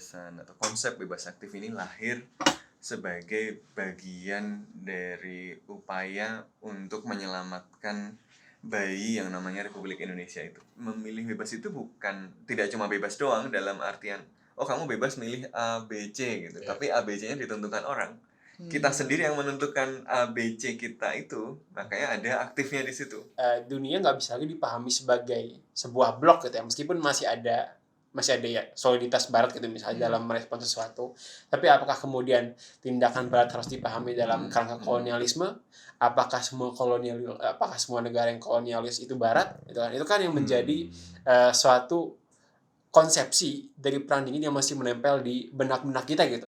gagasan atau konsep bebas aktif ini lahir sebagai bagian dari upaya untuk menyelamatkan bayi yang namanya Republik Indonesia itu. Memilih bebas itu tidak cuma bebas doang dalam artian kamu bebas milih A, B, C gitu. Tapi A, B, C-nya ditentukan orang. Kita sendiri yang menentukan A, B, C kita itu, makanya ada aktifnya di situ. Dunia nggak bisa lagi dipahami sebagai sebuah blok gitu ya, meskipun masih ada ya soliditas Barat gitu misalnya dalam merespon sesuatu. Tapi apakah kemudian tindakan Barat harus dipahami dalam kerangka kolonialisme? Apakah semua negara yang kolonialis itu Barat? Itu kan yang menjadi suatu konsepsi dari perang dingin yang masih menempel di benak-benak kita gitu.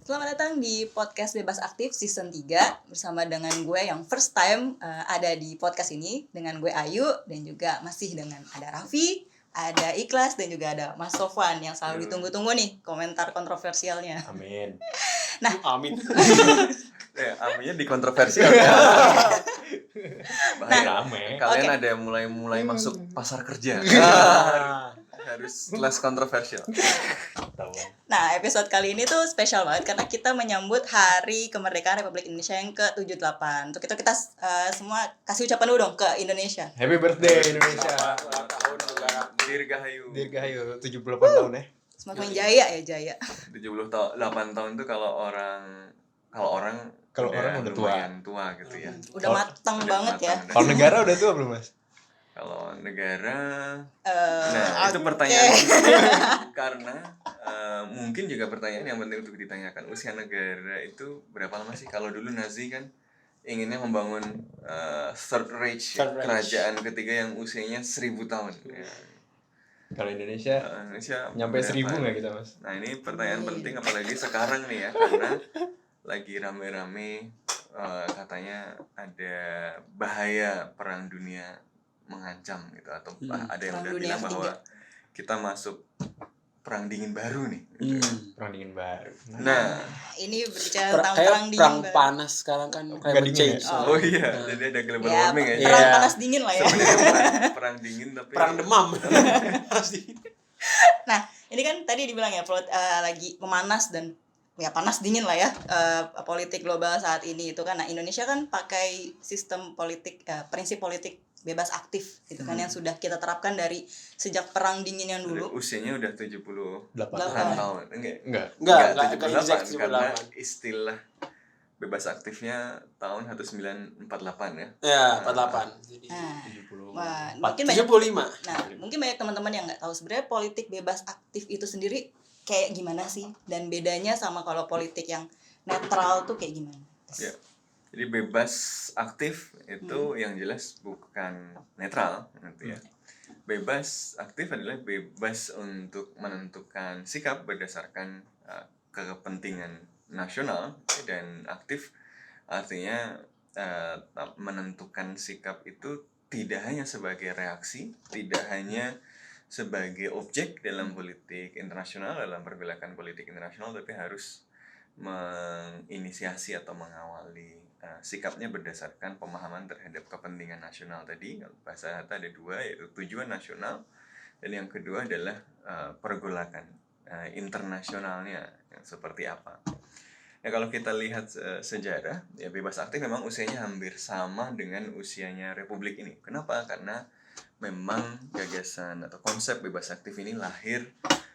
Selamat datang di podcast Bebas Aktif season 3 bersama dengan gue yang first time ada di podcast ini, dengan gue Ayu, dan juga masih dengan ada Raffi, ada Ikhlas, dan juga ada Mas Sofwan yang selalu ditunggu-tunggu nih komentar kontroversialnya. Amin. Nah, amin. Aminnya di kontroversial ya. Bahaya. Kalian ada yang mulai masuk pasar kerja. Harus less kontroversial. Nah, episode kali ini tuh spesial banget karena kita menyambut Hari Kemerdekaan Republik Indonesia yang ke-78. Untuk itu kita semua kasih ucapan dulu dong ke Indonesia. Happy birthday Indonesia. Tahun Dirgahayu. Dirgahayu 78 tahun ya. Semakin jaya ya, jaya. 78 tahun tuh kalau orang udah tua gitu ya. Udah matang banget ya. Kalau negara udah tua belum, Mas? Kalau negara itu pertanyaan karena mungkin juga pertanyaan yang penting untuk ditanyakan. Usia negara itu berapa lama sih? Kalau dulu Nazi kan inginnya membangun Third Reich, kerajaan ketiga yang usianya 1000 tahun ya. Kalau Indonesia nyampe 1000 nggak kita, Mas? Nah, ini pertanyaan penting apalagi sekarang nih ya, karena lagi rame-rame katanya ada bahaya perang dunia mengancam gitu, atau ada yang udah bilang bahwa kita masuk perang dingin baru nih gitu. Perang dingin baru. Nah, ini berbicara tentang perang dingin perang panas sekarang kan climate change. Jadi ada global warming ya. Perang panas dingin lah ya. Sebenarnya perang dingin tapi perang demam. Panas dingin. Nah, ini kan tadi dibilang ya lagi memanas dan ya panas dingin lah ya politik global saat ini itu kan. Nah, Indonesia kan pakai sistem politik prinsip politik bebas aktif gitu kan yang sudah kita terapkan dari sejak perang dingin yang dulu. Usianya udah 78 tahun. Enggak 78 karena istilah bebas aktifnya tahun 1948 ya. Ya, 48. Jadi 70. Mungkin 75. Mungkin banyak teman-teman yang enggak tahu sebenarnya politik bebas aktif itu sendiri kayak gimana sih, dan bedanya sama kalau politik yang netral tuh kayak gimana? Ya. Jadi bebas aktif itu yang jelas bukan netral gitu ya. Bebas aktif adalah bebas untuk menentukan sikap berdasarkan kepentingan nasional, dan aktif artinya menentukan sikap itu tidak hanya sebagai reaksi, tidak hanya sebagai objek dalam politik internasional, dalam pergerakan politik internasional, tapi harus menginisiasi atau mengawali sikapnya berdasarkan pemahaman terhadap kepentingan nasional tadi. Bahasa Hatta ada dua, yaitu tujuan nasional, dan yang kedua adalah pergolakan internasionalnya yang seperti apa. Nah, kalau kita lihat sejarah, ya bebas aktif memang usianya hampir sama dengan usianya Republik ini. Kenapa? Karena memang gagasan atau konsep bebas aktif ini lahir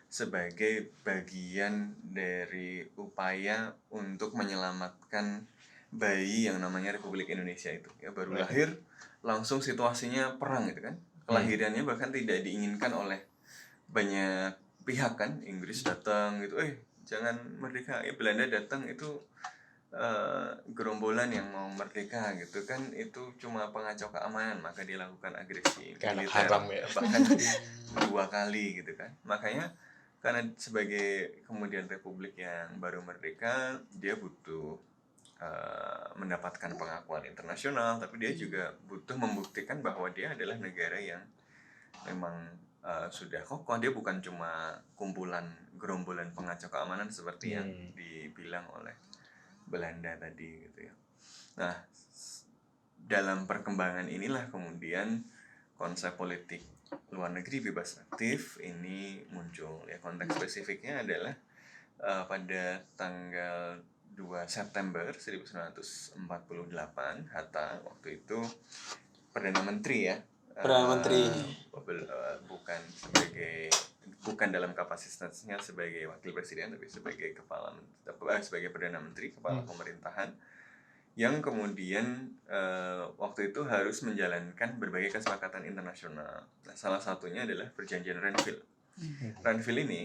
sebagai bagian dari upaya untuk menyelamatkan bayi yang namanya Republik Indonesia itu. Ya, baru lahir langsung situasinya perang gitu kan. Kelahirannya bahkan tidak diinginkan oleh banyak pihak kan. Inggris datang gitu, jangan merdeka. Ya, Belanda datang itu gerombolan yang mau merdeka gitu kan, itu cuma pengacau keamanan, maka dilakukan agresi militer bahkan 2 kali gitu kan. Makanya karena sebagai kemudian republik yang baru merdeka, dia butuh mendapatkan pengakuan internasional, tapi dia juga butuh membuktikan bahwa dia adalah negara yang memang sudah kokoh. Dia bukan cuma kumpulan gerombolan pengacau keamanan seperti yang dibilang oleh Belanda tadi gitu ya. Nah, dalam perkembangan inilah kemudian konsep politik luar negeri bebas aktif ini muncul ya. Konteks spesifiknya adalah pada tanggal 2 September 1948 Hatta waktu itu Perdana Menteri ya. Perdana Menteri. Bukan dalam kapasitasnya sebagai wakil presiden tapi sebagai sebagai Perdana Menteri, kepala pemerintahan yang kemudian waktu itu harus menjalankan berbagai kesepakatan internasional. Nah, salah satunya adalah perjanjian Renville. Renville ini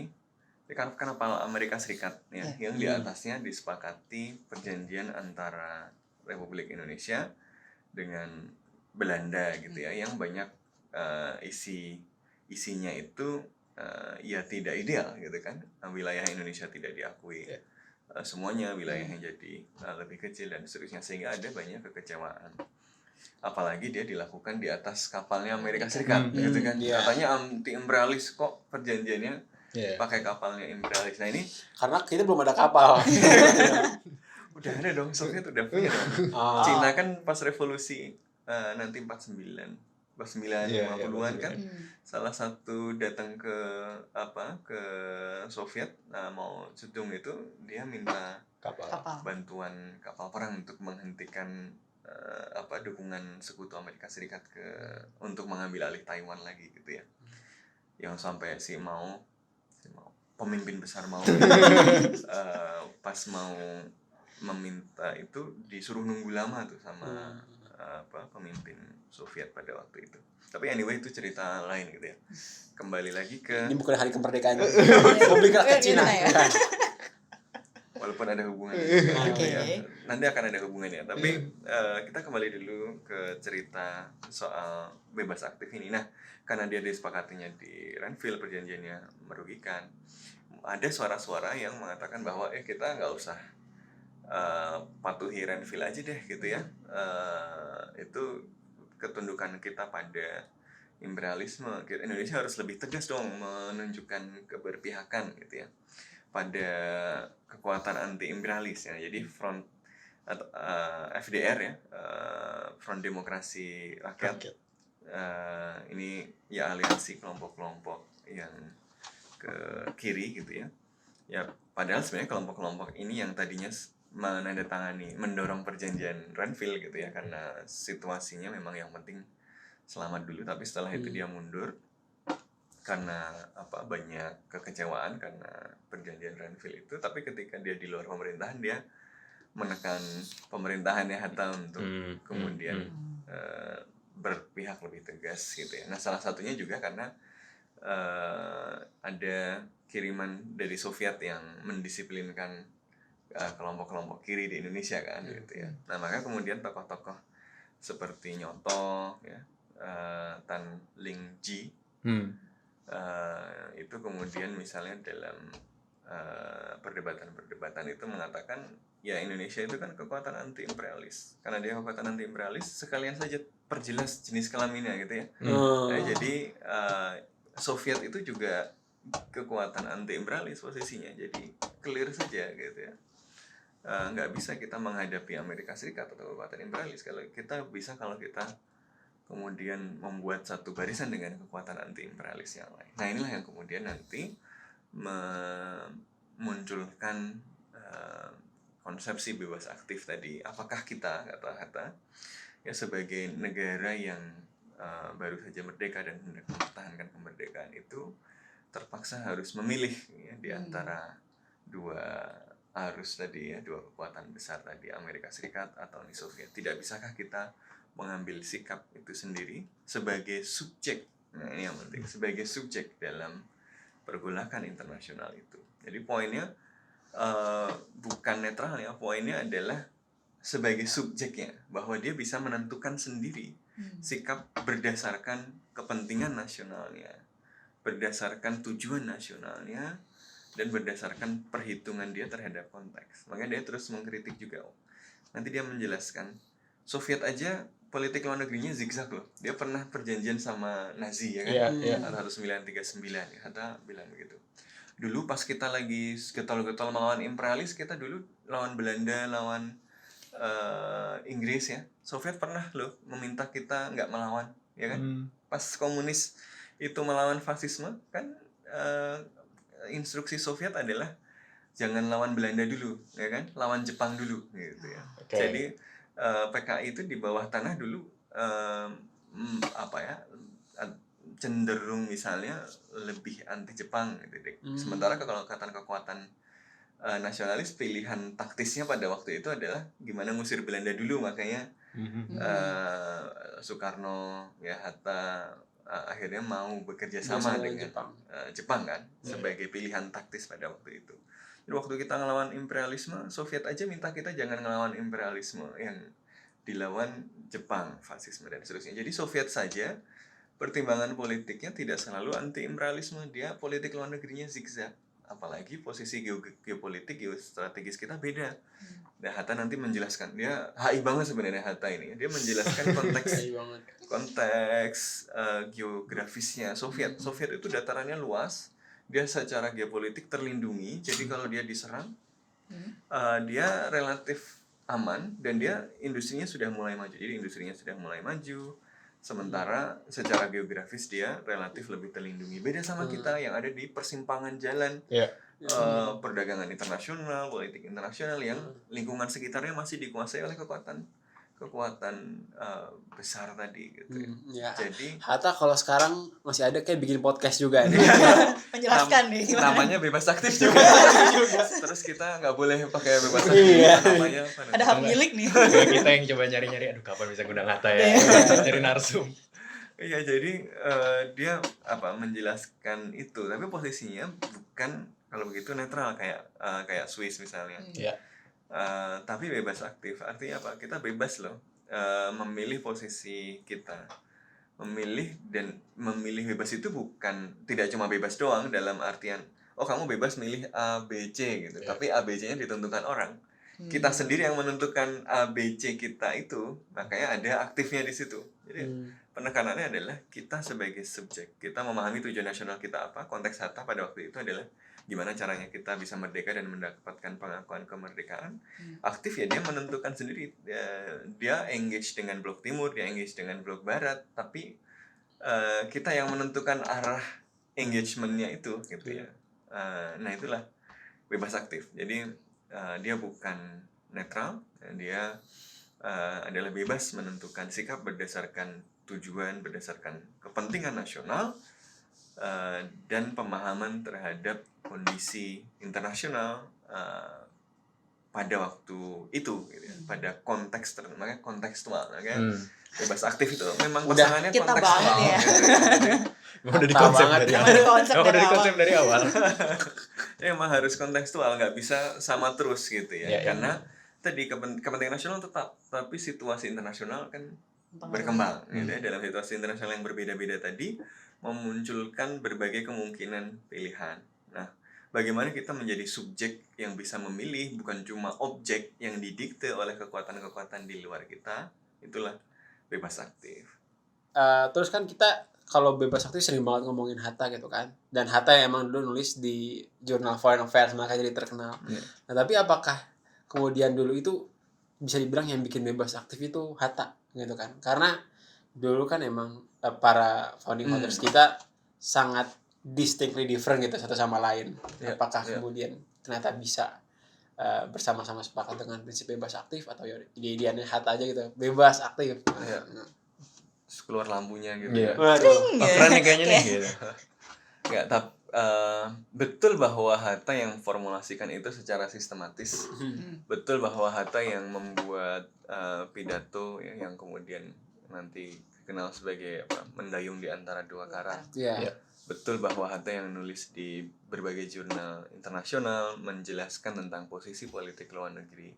kan kepala Amerika Serikat ya, yang di atasnya disepakati perjanjian antara Republik Indonesia dengan Belanda gitu ya, yang banyak isinya itu ya tidak ideal gitu kan. Wilayah Indonesia tidak diakui. Semuanya wilayahnya jadi lebih kecil dan seterusnya, sehingga ada banyak kekecewaan. Apalagi dia dilakukan di atas kapalnya Amerika Serikat gitu kan. Katanya anti imperialis, kok perjanjiannya pakai kapalnya imperialis. Nah ini karena kita belum ada kapal. udah ada dong, Soviet udah punya dong. Cina kan pas revolusi nanti 50-an kan salah satu datang ke Soviet, mau Zedong itu dia minta bantuan kapal perang untuk menghentikan dukungan sekutu Amerika Serikat untuk mengambil alih Taiwan lagi gitu ya. Yang sampai pemimpin besar mau pas mau meminta itu disuruh nunggu lama tuh sama pemimpin Soviet pada waktu itu. Tapi anyway itu cerita lain gitu ya. Kembali lagi ke ini bukan hari kemerdekaan Republik Rakyat Cina ya. Walaupun ada hubungannya ya. Nanti akan ada hubungannya. Tapi kita kembali dulu ke cerita soal bebas aktif ini. Nah, karena dia disepakatinya di Renville, perjanjiannya merugikan, ada suara-suara yang mengatakan bahwa kita nggak usah patuhi Renville aja deh gitu ya. Itu ketundukan kita pada imperialisme. Indonesia harus lebih tegas dong menunjukkan keberpihakan gitu ya pada kekuatan anti imperialis ya. Jadi Front FDR ya, Front Demokrasi Rakyat. Ini ya aliansi kelompok-kelompok yang ke kiri gitu ya. Ya padahal sebenarnya kelompok-kelompok ini yang tadinya menandatangani, mendorong perjanjian Renville gitu ya, karena situasinya memang yang penting selamat dulu, tapi setelah itu dia mundur karena banyak kekecewaan karena perjanjian Renville itu. Tapi ketika dia di luar pemerintahan, dia menekan pemerintahannya Hatta untuk kemudian berpihak lebih tegas gitu ya. Nah salah satunya juga karena ada kiriman dari Soviet yang mendisiplinkan kelompok-kelompok kiri di Indonesia kan gitu ya. Nah maka kemudian tokoh-tokoh seperti Nyoto ya, Tan Ling Ji itu kemudian misalnya dalam perdebatan itu mengatakan ya Indonesia itu kan kekuatan anti imperialis. Karena dia kekuatan anti imperialis, sekalian saja perjelas jenis kelaminnya gitu ya. Nah, jadi Soviet itu juga kekuatan anti imperialis posisinya, jadi clear saja gitu ya. Nggak bisa kita menghadapi Amerika Serikat atau kekuatan imperialis kalau kita kemudian membuat satu barisan dengan kekuatan anti imperialis yang lain. Nah inilah yang kemudian nanti memunculkan konsepsi bebas aktif tadi. Apakah kita kata-kata ya sebagai negara yang baru saja merdeka dan hendak mempertahankan kemerdekaan itu terpaksa harus memilih ya, di antara dua arus tadi ya, dua kekuatan besar tadi, Amerika Serikat atau Uni Soviet. Tidak bisakah kita mengambil sikap itu sendiri sebagai subjek? Nah ini yang penting, sebagai subjek dalam pergolakan internasional itu. Jadi poinnya bukan netral ya, poinnya adalah sebagai subjeknya, bahwa dia bisa menentukan sendiri sikap berdasarkan kepentingan nasionalnya, berdasarkan tujuan nasionalnya, dan berdasarkan perhitungan dia terhadap konteks. Makanya dia terus mengkritik juga. Nanti dia menjelaskan, Soviet aja politik luar negerinya zigzag loh. Dia pernah perjanjian sama Nazi ya kan, tahun 1939 ya, Hatta bilang begitu. dulu pas kita lagi getol-getol melawan imperialis, kita dulu lawan Belanda, lawan Inggris ya, Soviet pernah loh meminta kita nggak melawan, ya kan? Pas komunis itu melawan fasisme kan, instruksi Soviet adalah jangan lawan Belanda dulu, ya kan? Lawan Jepang dulu, gitu ya. Oke. Jadi PKI itu di bawah tanah dulu cenderung misalnya lebih anti Jepang gitu deh. Sementara kalau kekuatan nasionalis, pilihan taktisnya pada waktu itu adalah gimana ngusir Belanda dulu, makanya Soekarno ya, Hatta akhirnya mau bekerja sama dengan Jepang kan, sebagai pilihan taktis pada waktu itu. Jadi waktu kita ngelawan imperialisme, Soviet aja minta kita jangan ngelawan imperialisme yang dilawan Jepang, fasisme dan seterusnya. Jadi Soviet saja pertimbangan politiknya tidak selalu anti imperialisme, dia politik luar negerinya zigzag. Apalagi posisi geopolitik, geostrategis kita beda. Nah, Hatta nanti menjelaskan, dia HI banget sebenarnya Hatta ini. Dia menjelaskan konteks geografisnya Soviet. Soviet itu datarannya luas, dia secara geopolitik terlindungi. Jadi kalau dia diserang, dia relatif aman, dan dia industrinya sudah mulai maju. Jadi industrinya sudah mulai maju. Sementara secara geografis dia relatif lebih terlindungi. Beda sama kita yang ada di persimpangan jalan, perdagangan internasional, politik internasional, yang lingkungan sekitarnya masih dikuasai oleh kekuatan besar tadi gitu ya. Jadi Hatta kalau sekarang masih ada kayak bikin podcast juga nih. Menjelaskan nih gimana. Namanya bebas aktif juga. Terus kita nggak boleh pakai bebas aktif. Namanya ada hak milik nih. Kita yang coba nyari-nyari, aduh kapan bisa ngundang Hatta ya, cari narsum. Iya, jadi dia menjelaskan itu, tapi posisinya bukan kalau begitu netral kayak Swiss misalnya. Tapi bebas aktif artinya apa? Kita bebas loh memilih posisi kita, memilih bebas itu bukan tidak cuma bebas doang dalam artian kamu bebas milih A, B, C gitu, tapi A, B, C-nya ditentukan orang. Kita sendiri yang menentukan A, B, C kita itu, makanya ada aktifnya di situ. Jadi penekanannya adalah kita sebagai subjek, kita memahami tujuan nasional kita apa. Konteks Hatta pada waktu itu adalah gimana caranya kita bisa merdeka dan mendapatkan pengakuan kemerdekaan. Aktif ya, dia menentukan sendiri, dia engage dengan blok timur, dia engage dengan blok barat, tapi kita yang menentukan arah engagementnya itu gitu ya. Nah itulah bebas aktif. Jadi dia bukan netral, dia adalah bebas menentukan sikap berdasarkan tujuan, berdasarkan kepentingan nasional, dan pemahaman terhadap kondisi internasional pada waktu itu gitu ya, pada konteks makanya kontekstual, makanya bebas aktif itu memang pasangannya kita kontekstual banget ya. Udah di konsep dari awal. Ya, emang harus kontekstual, nggak bisa sama terus gitu ya. Karena tadi kepentingan nasional tetap, tapi situasi internasional kan berkembang gitu ya. Dalam situasi internasional yang berbeda-beda tadi memunculkan berbagai kemungkinan pilihan. Nah, bagaimana kita menjadi subjek yang bisa memilih, bukan cuma objek yang didikte oleh kekuatan-kekuatan di luar kita, itulah bebas aktif. Terus kan kita kalau bebas aktif sering banget ngomongin Hatta gitu kan, dan Hatta yang emang dulu nulis di jurnal Foreign Affairs, makanya jadi terkenal. Nah, tapi apakah kemudian dulu itu bisa dibilang yang bikin bebas aktif itu Hatta gitu kan? Karena dulu kan emang para founding fathers kita sangat distinctly different gitu satu sama lain. Apakah kemudian ternyata bisa bersama-sama sepakat dengan prinsip bebas aktif, atau ya ide-ideannya Hatta aja gitu, bebas aktif. Keluar lampunya gitu. Keren nih kayaknya nih gitu. Nggak, betul bahwa Hatta yang formulasikan itu secara sistematis. Betul bahwa Hatta yang membuat pidato yang kemudian nanti dikenal sebagai mendayung di antara dua karang. Betul bahwa Hatta yang nulis di berbagai jurnal internasional menjelaskan tentang posisi politik luar negeri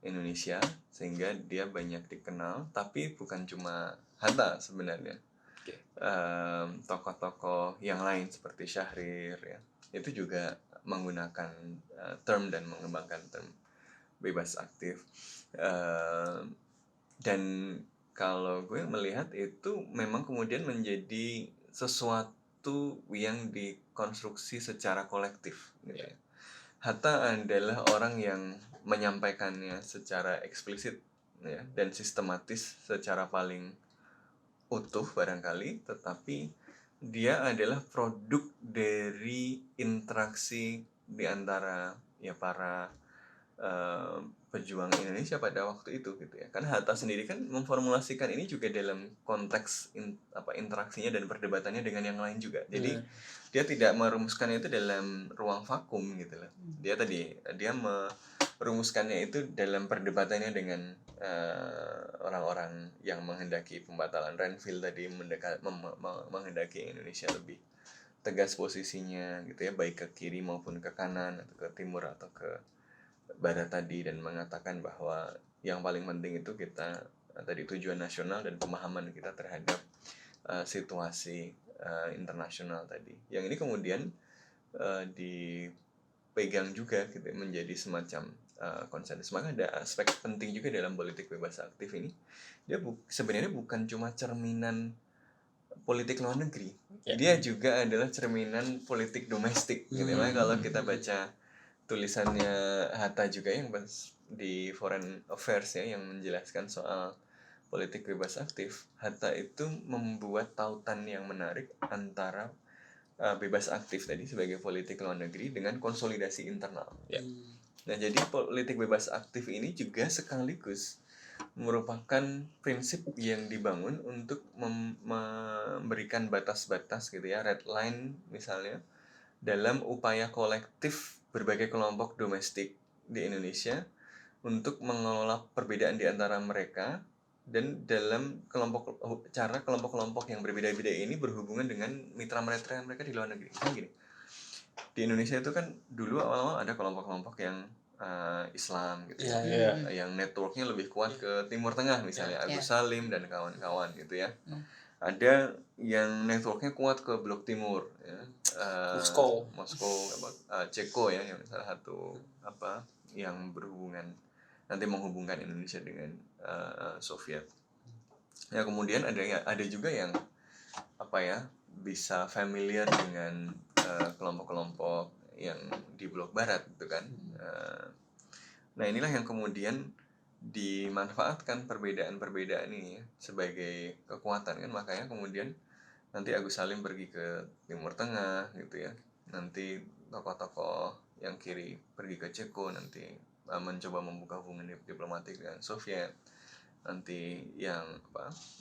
Indonesia, sehingga dia banyak dikenal. Tapi bukan cuma Hatta sebenarnya. Tokoh-tokoh yang lain seperti Syahrir ya, itu juga menggunakan term dan mengembangkan term bebas aktif. Dan kalau gue melihat itu memang kemudian menjadi sesuatu yang konstruksi secara kolektif gitu ya. Hatta adalah orang yang menyampaikannya secara eksplisit ya, dan sistematis secara paling utuh barangkali, tetapi dia adalah produk dari interaksi di antara ya para pejuang Indonesia pada waktu itu gitu ya. Karena Hatta sendiri kan memformulasikan ini juga dalam konteks interaksinya dan perdebatannya dengan yang lain juga. Jadi dia tidak merumuskan itu dalam ruang vakum gitu loh. Dia merumuskannya itu dalam perdebatannya dengan orang-orang yang menghendaki pembatalan Renville tadi, menghendaki Indonesia lebih tegas posisinya gitu ya, baik ke kiri maupun ke kanan atau ke timur atau ke barat tadi, dan mengatakan bahwa yang paling penting itu kita tadi tujuan nasional dan pemahaman kita terhadap situasi internasional tadi. Yang ini kemudian dipegang juga gitu menjadi semacam konsensus. Maka ada aspek penting juga dalam politik bebas aktif ini. Dia sebenarnya bukan cuma cerminan politik luar negeri, dia juga adalah cerminan politik domestik gitu. Makanya kalau kita baca tulisannya Hatta juga yang di Foreign Affairs ya, yang menjelaskan soal politik bebas aktif, Hatta itu membuat tautan yang menarik antara bebas aktif tadi sebagai politik luar negeri dengan konsolidasi internal. Nah, jadi politik bebas aktif ini juga sekaligus merupakan prinsip yang dibangun untuk memberikan batas-batas gitu ya, red line misalnya, dalam upaya kolektif berbagai kelompok domestik di Indonesia untuk mengelola perbedaan di antara mereka, dan dalam kelompok-kelompok yang berbeda-beda ini berhubungan dengan mitra-mitra mereka di luar negeri. Kan gini, di Indonesia itu kan dulu awal-awal ada kelompok-kelompok yang Islam gitu ya, yang networknya lebih kuat ke Timur Tengah misalnya, Agus Salim dan kawan-kawan gitu ya. Ada yang networknya kuat ke Blok Timur ya, Moskow, Ceko ya, yang salah satu yang nanti menghubungkan Indonesia dengan Soviet. Ya, kemudian ada juga yang bisa familiar dengan kelompok-kelompok yang di Blok Barat gitu kan. Nah, inilah yang kemudian dimanfaatkan perbedaan-perbedaan ini ya, sebagai kekuatan kan. Makanya kemudian nanti Agus Salim pergi ke Timur Tengah gitu ya, nanti tokoh-tokoh yang kiri pergi ke Ceko, nanti mencoba membuka hubungan diplomatik dengan Soviet, nanti yang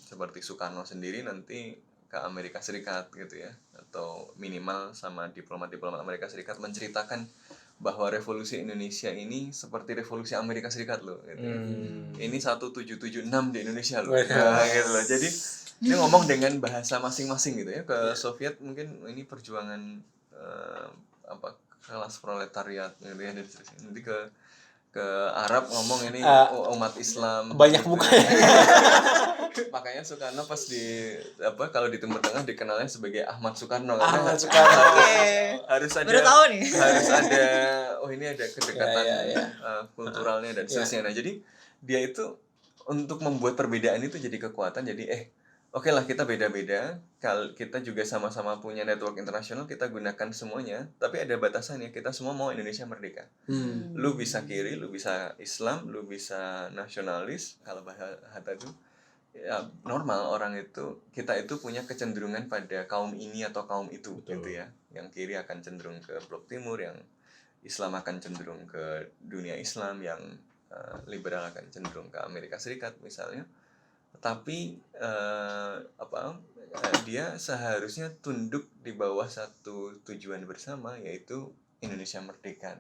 seperti Soekarno sendiri nanti ke Amerika Serikat gitu ya, atau minimal sama diplomat-diplomat Amerika Serikat menceritakan bahwa revolusi Indonesia ini seperti revolusi Amerika Serikat loh gitu. Ini 1776 di Indonesia loh. Nah, gitu loh. Jadi dia ngomong dengan bahasa masing-masing gitu ya. Ke Soviet mungkin ini perjuangan kelas proletariat gitu ya, dan nanti ke Arab ngomong ini umat Islam banyak gitu. mukanya. Makanya Soekarno pas kalau di Timur Tengah dikenalnya sebagai Ahmad Soekarno. Ahmad Soekarno. Harus ada. Baru tahu nih. Harus ada. Ini ada kedekatan kulturalnya dan seterusnya. Nah, jadi dia itu untuk membuat perbedaan itu jadi kekuatan. Jadi oke lah, kita beda-beda. Kita juga sama-sama punya network internasional, kita gunakan semuanya. Tapi ada batasannya. Kita semua mau Indonesia merdeka. Lu bisa kiri, lu bisa Islam, lu bisa nasionalis. Kalau bahasa Hatta itu ya normal, kita itu punya kecenderungan pada kaum ini atau kaum itu. Betul. Gitu ya. Yang kiri akan cenderung ke Blok Timur, yang Islam akan cenderung ke dunia Islam, yang liberal akan cenderung ke Amerika Serikat misalnya. Tapi dia seharusnya tunduk di bawah satu tujuan bersama, yaitu Indonesia merdeka.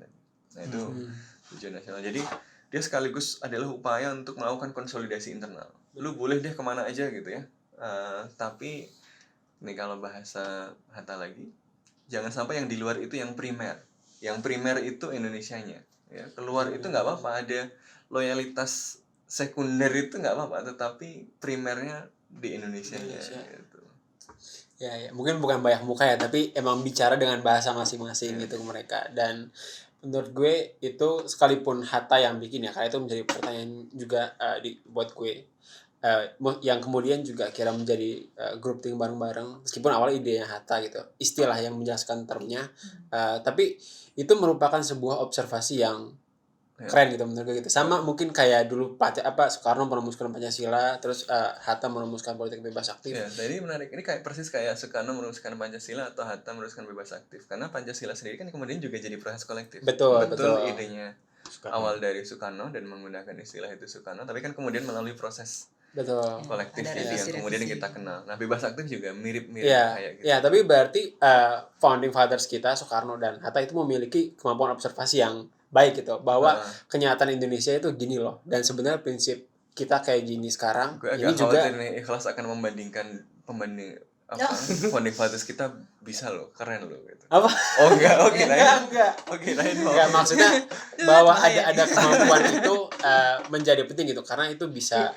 Nah, itu tujuan nasional. Jadi dia sekaligus adalah upaya untuk melakukan konsolidasi internal. Lu boleh deh kemana aja gitu ya, tapi ini kalau bahasa Hatta lagi, jangan sampai yang di luar itu yang primer. Yang primer itu Indonesianya ya. Keluar itu nggak apa-apa, ada loyalitas sekunder itu nggak apa-apa, tetapi primernya di Indonesianya gitu. Ya, mungkin bukan banyak muka ya, tapi emang bicara dengan bahasa masing-masing gitu ke mereka. Dan menurut gue itu sekalipun Hatta yang bikin ya, karena itu menjadi pertanyaan juga buat gue. yang kemudian juga kira menjadi grouping bareng-bareng meskipun awalnya idenya Hatta gitu, istilah yang menjelaskan termnya, tapi itu merupakan sebuah observasi yang keren gitu menurut gue gitu. Sama mungkin kayak dulu Soekarno merumuskan Pancasila, terus Hatta merumuskan politik bebas aktif. Ya, jadi menarik. Ini kayak persis kayak Soekarno merumuskan Pancasila atau Hatta merumuskan bebas aktif. Karena Pancasila sendiri kan kemudian juga jadi proses kolektif. Betul. Idenya Soekarno. awal dari Soekarno dan menggunakan istilah itu Soekarno, tapi kan kemudian melalui proses Betul. kolektif Ada jadi yang revisi-revisi. kemudian kita kenal. Nah, bebas aktif juga mirip-mirip Iya, kayak gitu. ya, tapi berarti founding fathers kita Soekarno dan Hatta itu memiliki kemampuan observasi yang baik gitu, bahwa kenyataan Indonesia itu gini loh, dan sebenarnya prinsip kita kayak gini sekarang. Gue Ini agak juga khawatir nih Ikhlas akan pembanding founding fathers kita bisa loh, keren loh gitu. apa? Oh enggak, oke lain. Enggak. Oke lain. Enggak, maksudnya bahwa ada kemampuan itu menjadi penting gitu, karena itu bisa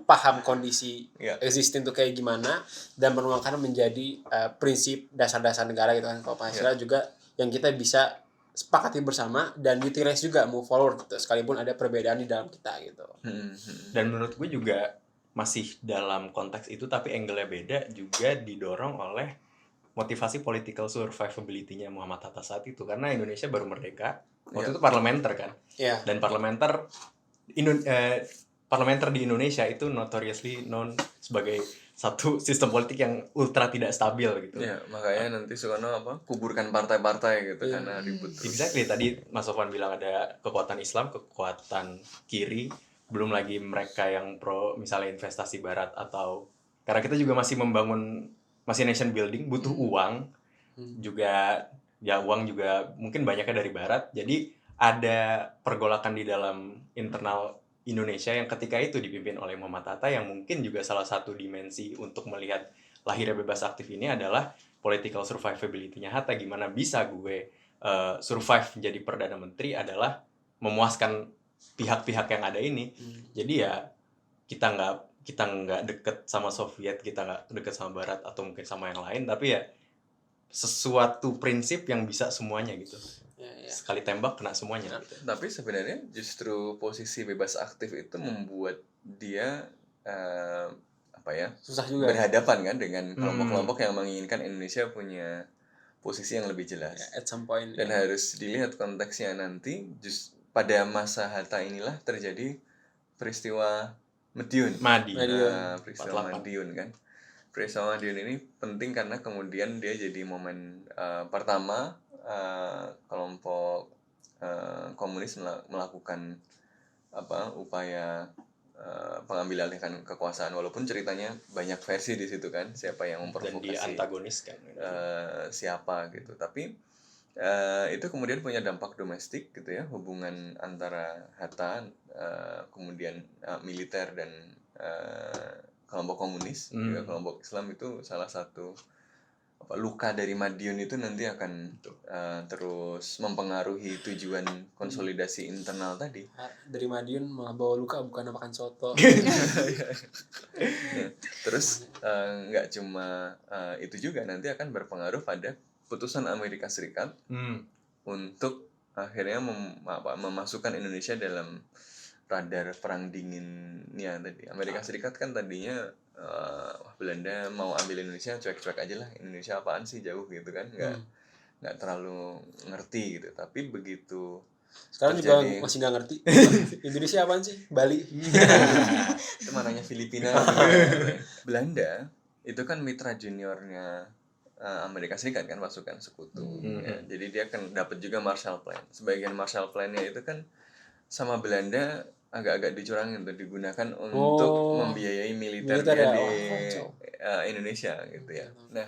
paham kondisi Iya. existing itu kayak gimana dan menuangkan menjadi prinsip dasar-dasar negara gitu kan. Kalau Pancasila juga yang kita bisa sepakati bersama dan utilize juga move forward gitu, sekalipun ada perbedaan di dalam kita gitu. Dan menurut gue juga masih dalam konteks itu, tapi angle-nya beda, juga didorong oleh motivasi political survivability-nya Muhammad Hatta saat itu. Karena Indonesia baru merdeka, waktu itu parlementer kan. Iya. Dan parlementer di Indonesia itu notoriously known sebagai satu sistem politik yang ultra tidak stabil gitu. Ya, makanya nanti Soekarno kuburkan partai-partai gitu karena ribut terus. Exactly, tadi Mas Sofwan bilang ada kekuatan Islam, kekuatan kiri, belum lagi mereka yang pro misalnya investasi barat, atau karena kita juga masih nation building, butuh uang, juga ya uang juga mungkin banyaknya dari barat, jadi ada pergolakan di dalam internal Indonesia yang ketika itu dipimpin oleh Muhammad Hatta, yang mungkin juga salah satu dimensi untuk melihat lahirnya bebas aktif ini adalah political survivability-nya Hatta. Gimana bisa gue survive menjadi Perdana Menteri adalah memuaskan pihak-pihak yang ada ini. Jadi ya kita nggak deket sama Soviet, kita nggak deket sama Barat atau mungkin sama yang lain, tapi ya sesuatu prinsip yang bisa semuanya gitu. Sekali tembak kena semuanya gitu. Tapi sebenarnya justru posisi bebas aktif itu membuat dia Susah juga berhadapan kan dengan kelompok-kelompok yang menginginkan Indonesia punya posisi yang lebih jelas. at some point. Dan harus dilihat konteksnya nanti. Pada masa Hatta inilah terjadi peristiwa Madiun. Peristiwa Madiun kan. Peristiwa Madiun ini penting karena kemudian dia jadi momen pertama kelompok komunis melakukan upaya pengambil alihan kekuasaan, walaupun ceritanya banyak versi di situ kan, siapa yang memprovokasi dan diantagoniskan siapa gitu, tapi itu kemudian punya dampak domestik gitu ya, hubungan antara Hatta kemudian militer dan kelompok komunis juga kelompok Islam. Itu salah satu luka dari Madiun itu nanti akan terus mempengaruhi tujuan konsolidasi internal tadi. Dari Madiun malah bawa luka bukan makan soto. Terus nggak cuma itu juga, nanti akan berpengaruh pada putusan Amerika Serikat untuk akhirnya memasukkan Indonesia dalam radar perang dinginnya tadi. Amerika Serikat kan tadinya Belanda mau ambil Indonesia, cuek-cuek aja lah, Indonesia apaan sih, jauh gitu kan, nggak terlalu ngerti gitu. Tapi begitu sekarang juga masih nggak ngerti Indonesia apaan sih, Bali. Itu mananya Filipina. Belanda itu kan mitra juniornya Amerika Serikat kan, pasukan sekutu ya. Jadi dia kan dapat juga Marshall Plan. Sebagian Marshall Plan-nya itu kan sama Belanda agak-agak dicurangin untuk digunakan untuk membiayai militernya di Indonesia gitu ya. Nah,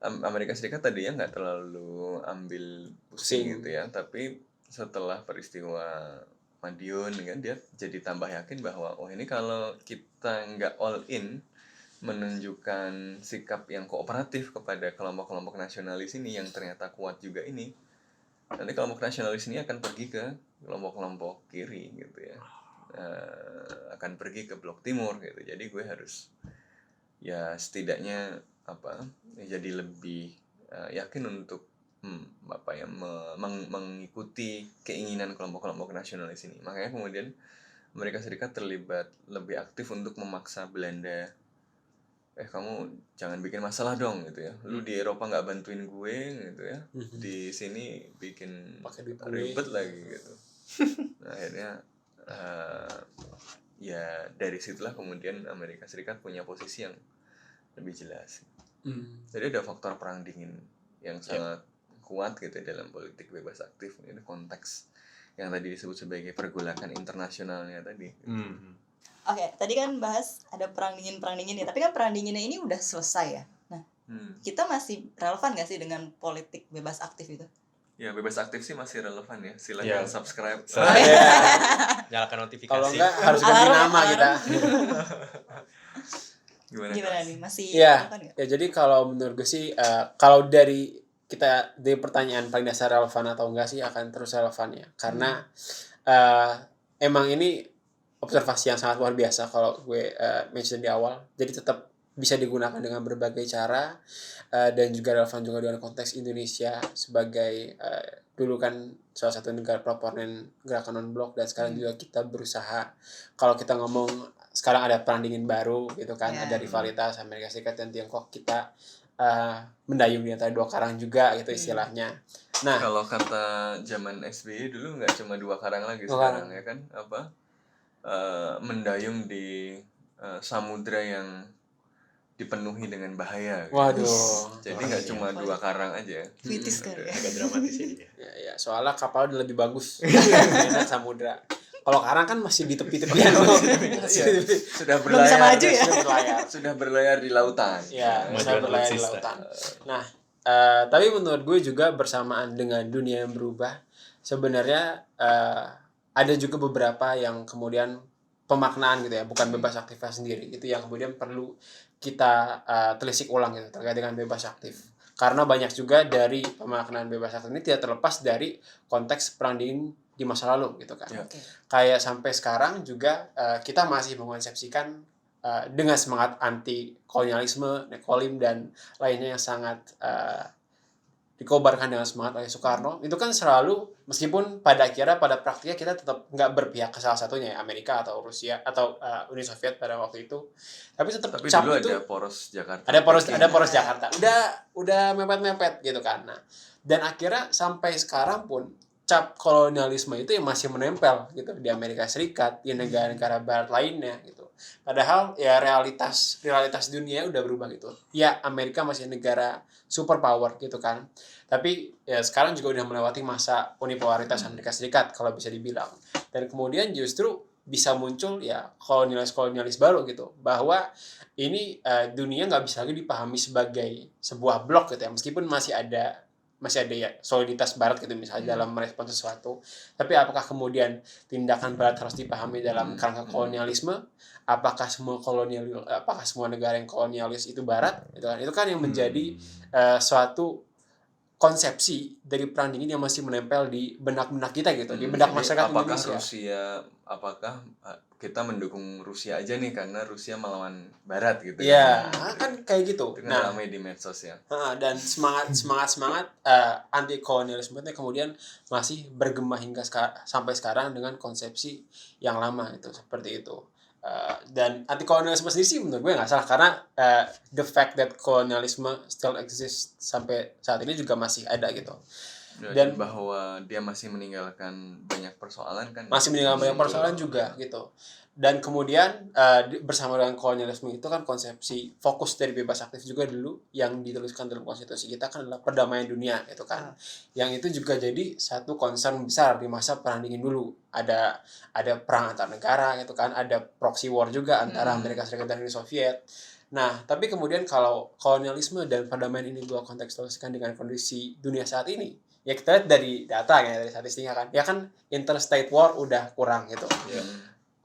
Amerika Serikat tadinya nggak terlalu ambil pusing gitu ya, tapi setelah peristiwa Madiun kan, dia jadi tambah yakin bahwa ini kalau kita nggak all in menunjukkan sikap yang kooperatif kepada kelompok-kelompok nasionalis ini yang ternyata kuat juga ini, nanti kelompok nasionalis ini akan pergi ke kelompok-kelompok kiri gitu ya, akan pergi ke blok timur gitu. Jadi gue harus ya setidaknya jadi lebih yakin untuk mengikuti keinginan kelompok-kelompok nasionalis ini. Makanya kemudian Amerika Serikat terlibat lebih aktif untuk memaksa Belanda, kamu jangan bikin masalah dong gitu ya, lu di Eropa nggak bantuin gue gitu ya, di sini bikin Pakai duit gue. ribet lagi gitu. Nah, akhirnya ya dari situlah kemudian Amerika Serikat punya posisi yang lebih jelas. Jadi ada faktor perang dingin yang sangat kuat gitu dalam politik bebas aktif. Ini konteks yang tadi disebut sebagai pergolakan internasionalnya tadi. Oke, tadi kan bahas ada perang dingin nih, tapi kan perang dinginnya ini udah selesai ya. Nah, kita masih relevan nggak sih dengan politik bebas aktif itu? Ya, bebas aktif sih masih relevan ya. Silakan subscribe. Nyalakan notifikasi. Kalau enggak harus ganti nama kita. Gimana nih? Masih ya, relevan nggak? ya jadi kalau menurut gue sih kalau dari pertanyaan paling dasar relevan atau enggak sih akan terus relevan ya, karena emang ini observasi yang sangat luar biasa kalau gue mention di awal. Jadi tetap bisa digunakan dengan berbagai cara dan juga relevan juga dengan konteks Indonesia sebagai dulu kan salah satu negara proponen gerakan non-blok, dan sekarang juga kita berusaha, kalau kita ngomong sekarang ada perang dingin baru gitu kan, ada rivalitas Amerika Serikat dan Tiongkok, kita mendayung di antara dua karang juga gitu istilahnya. Nah, kalau kata zaman SBY dulu nggak cuma dua karang lagi sekarang ya kan, mendayung di samudra yang dipenuhi dengan bahaya gitu. Waduh. Jadi nggak cuma dua karang aja. Kritis kan ya. Agak dramatis ini ya. Ya, soalnya kapal udah lebih bagus enak samudra. Kalau karang kan masih di tepi-tepian. Sudah Belum bisa berlayar. maju ya. Sudah berlayar di lautan. Ya, sudah berlayar di lautan. Nah, tapi menurut gue juga bersamaan dengan dunia yang berubah, sebenarnya ada juga beberapa yang kemudian pemaknaan gitu ya, bukan bebas aktifnya sendiri gitu, yang kemudian perlu kita telisik ulang gitu terkait dengan bebas aktif. Karena banyak juga dari pemaknaan bebas aktif ini tidak terlepas dari konteks perang dingin di masa lalu gitu kan. Ya. Kayak sampai sekarang juga kita masih mengkonsepsikan dengan semangat anti kolonialisme, nekolim dan lainnya yang sangat dikobarkan dengan semangat oleh Soekarno, itu kan selalu, meskipun pada akhirnya pada praktiknya kita tetap nggak berpihak ke salah satunya ya, Amerika atau Rusia atau Uni Soviet pada waktu itu, tapi tetap Tapi cap dulu itu ada poros Jakarta. ada poros Jakarta, udah mepet gitu kan. Nah, dan akhirnya sampai sekarang pun cap kolonialisme itu yang masih menempel gitu di Amerika Serikat, di negara-negara barat lainnya gitu. Padahal ya realitas dunia udah berubah gitu. Ya, Amerika masih negara superpower gitu kan. Tapi ya sekarang juga udah melewati masa unipolaritas Amerika Serikat kalau bisa dibilang. Dan kemudian justru bisa muncul ya kolonialis baru gitu. Bahwa ini dunia nggak bisa lagi dipahami sebagai sebuah blok gitu ya. Meskipun masih ada ya soliditas barat gitu misalnya dalam merespon sesuatu, tapi apakah kemudian tindakan barat harus dipahami dalam kerangka kolonialisme? Apakah semua negara yang kolonialis itu barat? Itu kan yang menjadi suatu konsepsi dari perang dingin yang masih menempel di benak-benak kita gitu, di benak masyarakat Indonesia. Apakah kita mendukung Rusia aja nih karena Rusia melawan Barat gitu? Ya, kan kayak gitu. Itu kan ramai di medsos ya. Dan semangat anti kolonialisme itu kemudian masih bergema hingga sampai sekarang dengan konsepsi yang lama itu seperti itu. Dan anti kolonialisme sendiri sih menurut gue nggak salah, karena the fact that kolonialisme still exists sampai saat ini juga masih ada gitu. Dan bahwa dia masih meninggalkan banyak persoalan kan? Masih meninggalkan banyak persoalan juga gitu. Dan kemudian bersama dengan kolonialisme itu kan konsepsi fokus dari bebas aktif juga dulu yang dituliskan dalam konstitusi kita kan adalah perdamaian dunia gitu kan. Yang itu juga jadi satu concern besar di masa perang dingin dulu. Ada perang antar negara gitu kan, ada proxy war juga antara Amerika Serikat dan Uni Soviet. Nah, tapi kemudian kalau kolonialisme dan perdamaian ini gua kontekstualiskan dengan kondisi dunia saat ini, ya kita lihat dari data ya, dari statistiknya kan, ya kan interstate war udah kurang gitu.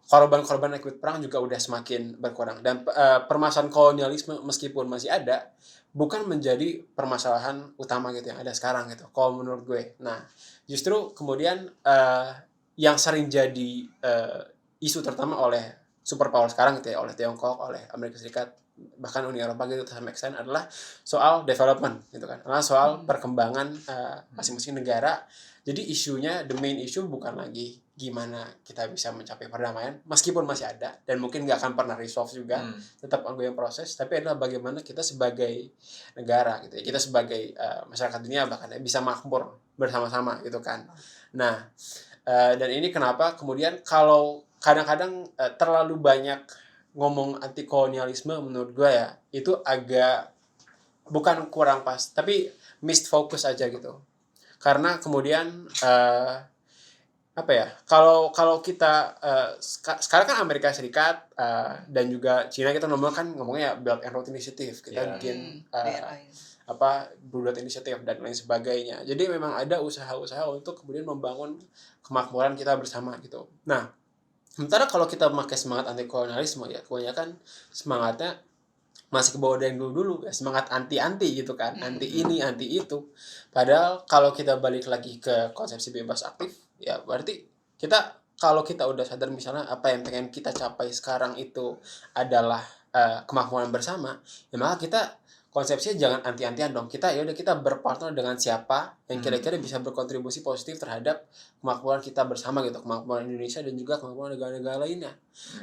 Korban-korban akibat perang juga udah semakin berkurang, dan permasalahan kolonialisme meskipun masih ada, bukan menjadi permasalahan utama gitu yang ada sekarang gitu kalau menurut gue. Nah, justru kemudian yang sering jadi isu terutama oleh superpower sekarang gitu ya, oleh Tiongkok, oleh Amerika Serikat, bahkan Uni Eropa gitu to some extent, adalah soal development gitu kan, adalah soal perkembangan masing-masing negara. Jadi isunya, the main issue bukan lagi gimana kita bisa mencapai perdamaian meskipun masih ada dan mungkin nggak akan pernah resolve juga, tetap ongoing proses, tapi adalah bagaimana kita sebagai negara gitu ya, kita sebagai masyarakat dunia bahkan bisa makmur bersama-sama gitu kan. Nah, dan ini kenapa kemudian kalau kadang-kadang terlalu banyak ngomong anti kolonialisme menurut gue ya itu agak bukan kurang pas tapi missed focus aja gitu, karena kemudian apa ya, kalau kita sekarang kan Amerika Serikat dan juga Cina kita ngomongnya Belt and Road Initiative, kita bikin apa Blue Dot Initiative dan lain sebagainya. Jadi memang ada usaha-usaha untuk kemudian membangun kemakmuran kita bersama gitu. Nah, sementara kalau kita memakai semangat anti kolonialisme ya kebanyakan semangatnya masih ke bawah dari dulu ya, semangat anti gitu kan, anti ini anti itu. Padahal kalau kita balik lagi ke konsepsi bebas aktif ya berarti kalau kita udah sadar misalnya apa yang pengen kita capai sekarang itu adalah kemakmuran bersama, ya maka kita konsepsinya jangan anti-antian dong. Kita berpartner dengan siapa yang kira-kira bisa berkontribusi positif terhadap kemakmuran kita bersama gitu, kemakmuran Indonesia dan juga kemakmuran negara-negara lainnya.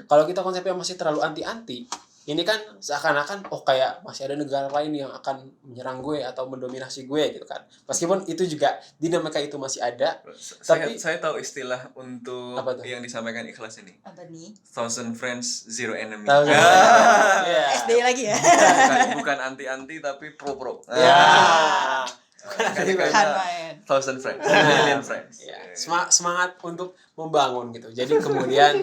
Kalau kita konsepnya masih terlalu anti-anti, ini kan seakan-akan kayak masih ada negara lain yang akan menyerang gue atau mendominasi gue gitu kan. Meskipun itu juga dinamika itu masih ada. Tapi saya tahu istilah untuk yang disampaikan Ikhlas ini. Apa nih? 1000 friends, 0 enemy. SD lagi ya. Bukan anti-anti tapi pro-pro. Bukan main. 1000 friends, million friends. Semangat untuk membangun gitu. Jadi kemudian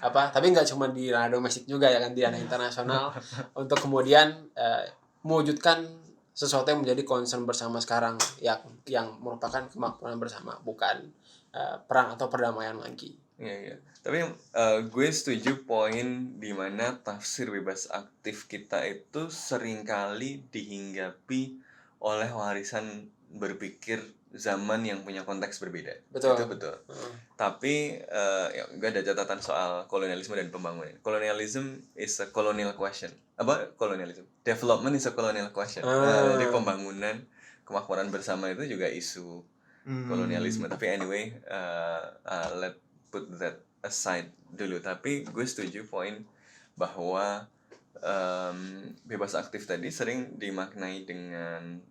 tapi nggak cuma di ranah domestik juga ya kan, di ranah internasional untuk kemudian mewujudkan sesuatu yang menjadi concern bersama sekarang yang merupakan kemakmuran bersama, bukan perang atau perdamaian lagi. Iya. Tapi gue setuju poin di mana tafsir bebas aktif kita itu seringkali dihinggapi oleh warisan berpikir zaman yang punya konteks berbeda. Betul. Itu betul. Tapi gue ada catatan soal kolonialisme dan pembangunan. Colonialism is a colonial question. Apa kolonialisme? Development is a colonial question. Jadi pembangunan, kemakmuran bersama itu juga isu kolonialisme. Tapi anyway, let's put that aside dulu. Tapi gue setuju poin bahwa bebas aktif tadi sering dimaknai dengan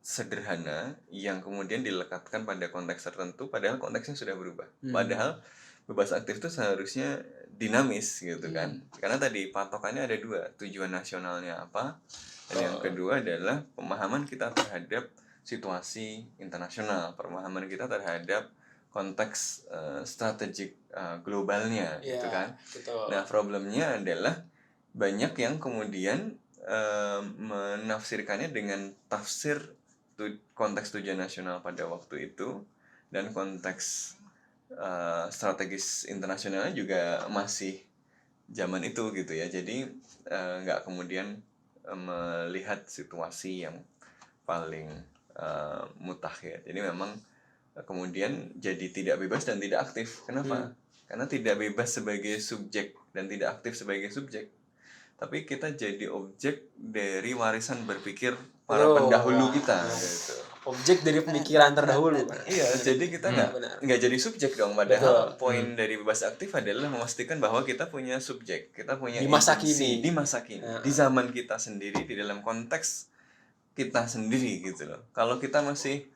sederhana yang kemudian dilekatkan pada konteks tertentu, padahal konteksnya sudah berubah. Padahal bebas aktif itu seharusnya dinamis gitu kan. Karena tadi patokannya ada dua, tujuan nasionalnya apa, dan yang kedua adalah pemahaman kita terhadap situasi internasional, pemahaman kita terhadap konteks strategik globalnya gitu kan. Betul. Nah, problemnya adalah banyak yang kemudian menafsirkannya dengan tafsir konteks tujuan nasional pada waktu itu, dan konteks strategis internasionalnya juga masih zaman itu gitu ya. Jadi nggak kemudian melihat situasi yang paling mutakhir. Jadi memang kemudian jadi tidak bebas dan tidak aktif. Kenapa? Karena tidak bebas sebagai subjek dan tidak aktif sebagai subjek, tapi kita jadi objek dari warisan berpikir para pendahulu kita gitu. Objek dari pemikiran terdahulu. Iya, jadi kita nggak jadi subjek dong. Padahal poin dari bebas aktif adalah memastikan bahwa kita punya subjek, kita punya di masa agency, kini, di zaman kita sendiri, di dalam konteks kita sendiri gitu loh. Kalau kita masih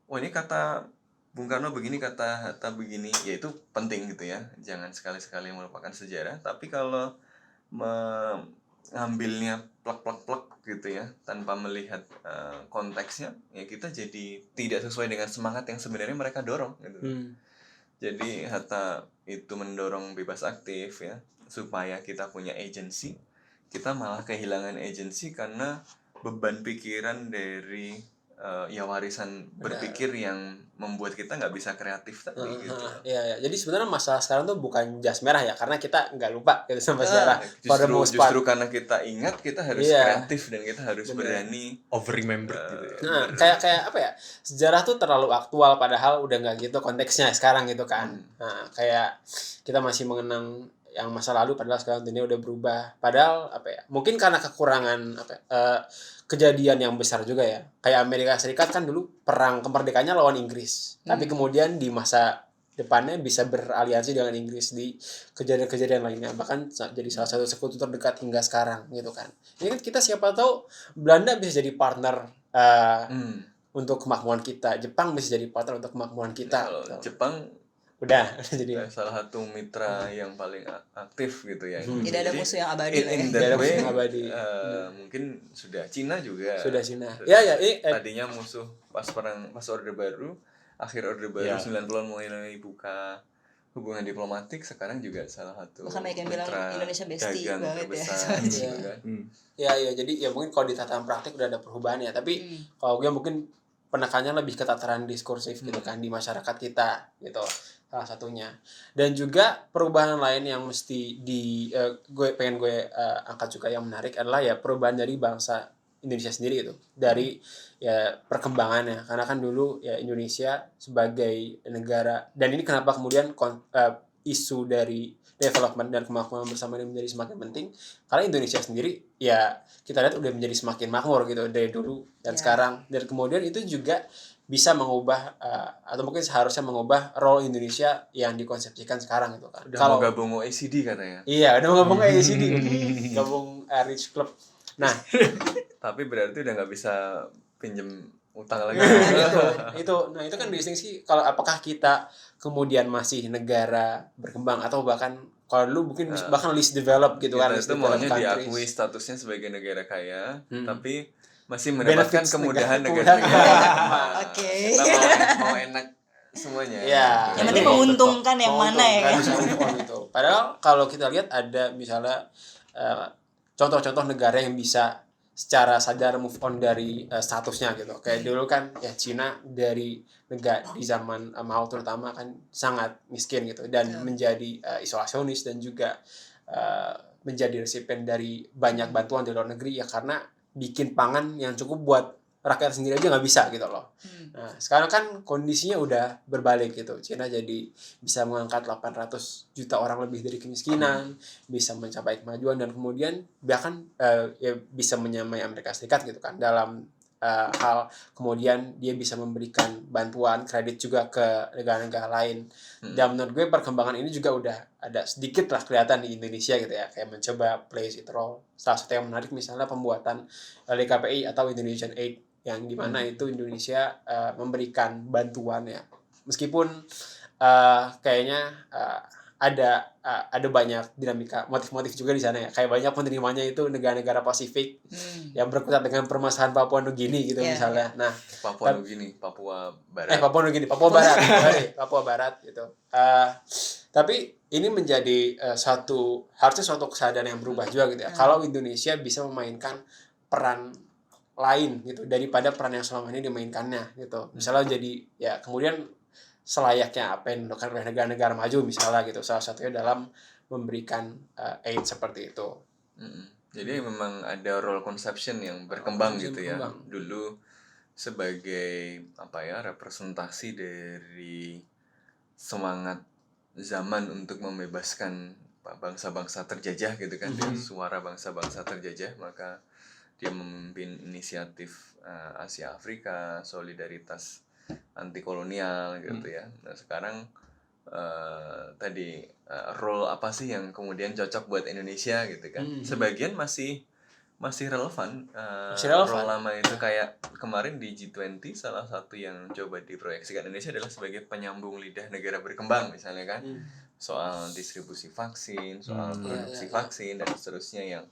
ini kata Bung Karno begini, kata Hatta begini, ya itu penting gitu ya. Jangan sekali-sekali melupakan sejarah. Tapi kalau mengambilnya plak gitu ya tanpa melihat konteksnya, ya kita jadi tidak sesuai dengan semangat yang sebenarnya mereka dorong gitu. Jadi Hatta itu mendorong bebas aktif ya supaya kita punya agency. Kita malah kehilangan agency karena beban pikiran dari warisan berpikir yang membuat kita nggak bisa kreatif tadi gitu. Iya. Jadi sebenarnya masalah sekarang tuh bukan jas merah ya, karena kita nggak lupa gitu sama sejarah. Justru karena kita ingat, kita harus kreatif dan kita harus berani over remember gitu ya. Nah, kayak apa ya? Sejarah tuh terlalu aktual padahal udah nggak gitu konteksnya sekarang gitu kan. Nah, kayak kita masih mengenang yang masa lalu, padahal sekarang dunia udah berubah. Padahal apa ya? Mungkin karena kekurangan kejadian yang besar juga ya. Kayak Amerika Serikat kan dulu perang kemerdekaannya lawan Inggris. Tapi kemudian di masa depannya bisa beraliansi dengan Inggris di kejadian-kejadian lainnya, bahkan jadi salah satu sekutu terdekat hingga sekarang gitu kan. Ini kan kita siapa tahu Belanda bisa jadi partner untuk kemakmuran kita, Jepang bisa jadi partner untuk kemakmuran kita. Kalau gitu. Jepang Udah jadi salah satu mitra yang paling aktif gitu ya. Tidak ada Jadi, musuh yang abadi lah ya. in Tidak ada that way, musuh yang abadi. mungkin sudah Cina juga. Sudah Cina. Ya, Tadinya musuh pas Orde Baru, akhir Orde Baru Ya. 90-an mulai buka hubungan diplomatik, sekarang juga salah satu Bahkan banyak yang bilang mitra Indonesia bestie dagang banget ya. terbesar gitu Iya. kan. ya jadi ya mungkin kalau di tataran praktik udah ada perubahan ya, tapi kalau gue mungkin penekannya lebih ke tataran diskursif gitu kan di masyarakat kita gitu, salah satunya. Dan juga perubahan lain yang mesti gue angkat juga yang menarik adalah ya perubahan dari bangsa Indonesia sendiri gitu, dari ya perkembangannya. Karena kan dulu ya Indonesia sebagai negara, dan ini kenapa kemudian isu dari development dan kemakmuran bersama ini menjadi semakin penting, karena Indonesia sendiri ya kita lihat udah menjadi semakin makmur gitu dari dulu dan sekarang, dan kemudian itu juga bisa mengubah atau mungkin seharusnya mengubah role Indonesia yang dikonsepsikan sekarang gitu kan. Udah mau gabung OECD katanya. Iya, udah mau gabung OECD, gabung Rich Club. Nah, Tapi berarti udah nggak bisa pinjem utang lagi. Nah itu kan distingsi kalau apakah kita kemudian masih negara berkembang atau bahkan kalau dulu mungkin bahkan least developed gitu kan, Kita least itu developed maunya countries. diakui statusnya sebagai negara kaya, tapi masih Benefits mendapatkan kemudahan negara- negara-negara. Oke. Kita mau enak semuanya. Iya. Yang penting menguntungkan yang mana ya kan? Bisa move on gitu. Padahal kalau kita lihat ada misalnya contoh-contoh negara yang bisa secara sadar move on dari statusnya gitu. Kayak dulu kan ya Cina dari negara di zaman Mao terutama kan sangat miskin gitu dan menjadi isolasionis dan juga menjadi resipien dari banyak bantuan di luar negeri ya karena bikin pangan yang cukup buat rakyat sendiri aja nggak bisa gitu loh. Nah, sekarang kan kondisinya udah berbalik gitu. Cina jadi bisa mengangkat 800 juta orang lebih dari kemiskinan, bisa mencapai kemajuan dan kemudian bahkan ya bisa menyamai Amerika Serikat gitu kan dalam hal kemudian dia bisa memberikan bantuan kredit juga ke negara-negara lain. Dan menurut gue perkembangan ini juga udah ada sedikit lah kelihatan di Indonesia gitu ya, kayak mencoba play its role. Salah satu yang menarik misalnya pembuatan LKPI atau Indonesian Aid, yang dimana itu Indonesia memberikan bantuan ya, meskipun kayaknya ada banyak dinamika motif-motif juga di sana ya, kayak banyak penerimanya itu negara-negara Pasifik yang berkutat dengan permasalahan Papua Nugini gitu misalnya. Nah, Papua Nugini, Papua Barat. Papua Barat, sorry, Papua Barat gitu. Tapi ini menjadi harusnya suatu kesadaran yang berubah juga gitu ya. Kalau Indonesia bisa memainkan peran lain gitu daripada peran yang selama ini dimainkannya gitu. Misalnya jadi ya kemudian selayaknya apa yang dilakukan oleh negara-negara maju misalnya gitu, salah satunya dalam memberikan aid seperti itu. Jadi memang ada role conception yang berkembang gitu ya. berkembang. Dulu sebagai representasi dari semangat zaman untuk membebaskan bangsa-bangsa terjajah gitu kan, dia suara bangsa-bangsa terjajah, maka dia memimpin inisiatif Asia Afrika, solidaritas anti kolonial gitu ya. Nah sekarang role apa sih yang kemudian cocok buat Indonesia gitu kan? Sebagian masih relevan. Role lama itu kayak kemarin di G20 salah satu yang coba diproyeksikan Indonesia adalah sebagai penyambung lidah negara berkembang misalnya kan, soal distribusi vaksin, soal produksi vaksin dan seterusnya, yang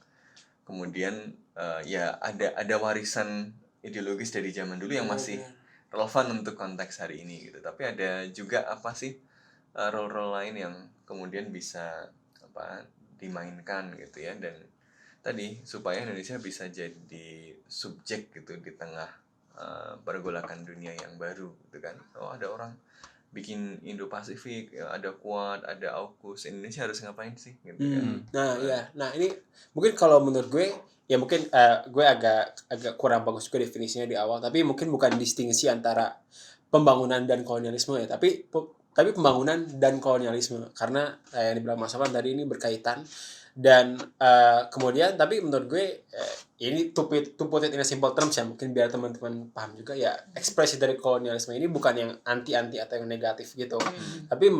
kemudian ya ada warisan ideologis dari zaman dulu yang masih relevan untuk konteks hari ini gitu. Tapi ada juga role-role lain yang kemudian bisa dimainkan gitu ya, dan tadi supaya Indonesia bisa jadi subjek gitu di tengah pergolakan dunia yang baru gitu kan. Oh ada orang bikin Indo-Pasifik, ya, ada Quad, ada AUKUS, Indonesia harus ngapain sih gitu kan. Nah ini mungkin kalau menurut gue ya mungkin gue agak kurang bagus juga definisinya di awal, tapi mungkin bukan distingsi antara pembangunan dan kolonialisme ya, tapi tapi pembangunan dan kolonialisme, karena yang dibilang Mas Sofan tadi ini berkaitan. Dan kemudian tapi menurut gue ini to put it in a simple terms ya, mungkin biar teman-teman paham juga ya, ekspresi dari kolonialisme ini bukan yang anti atau yang negatif gitu, tapi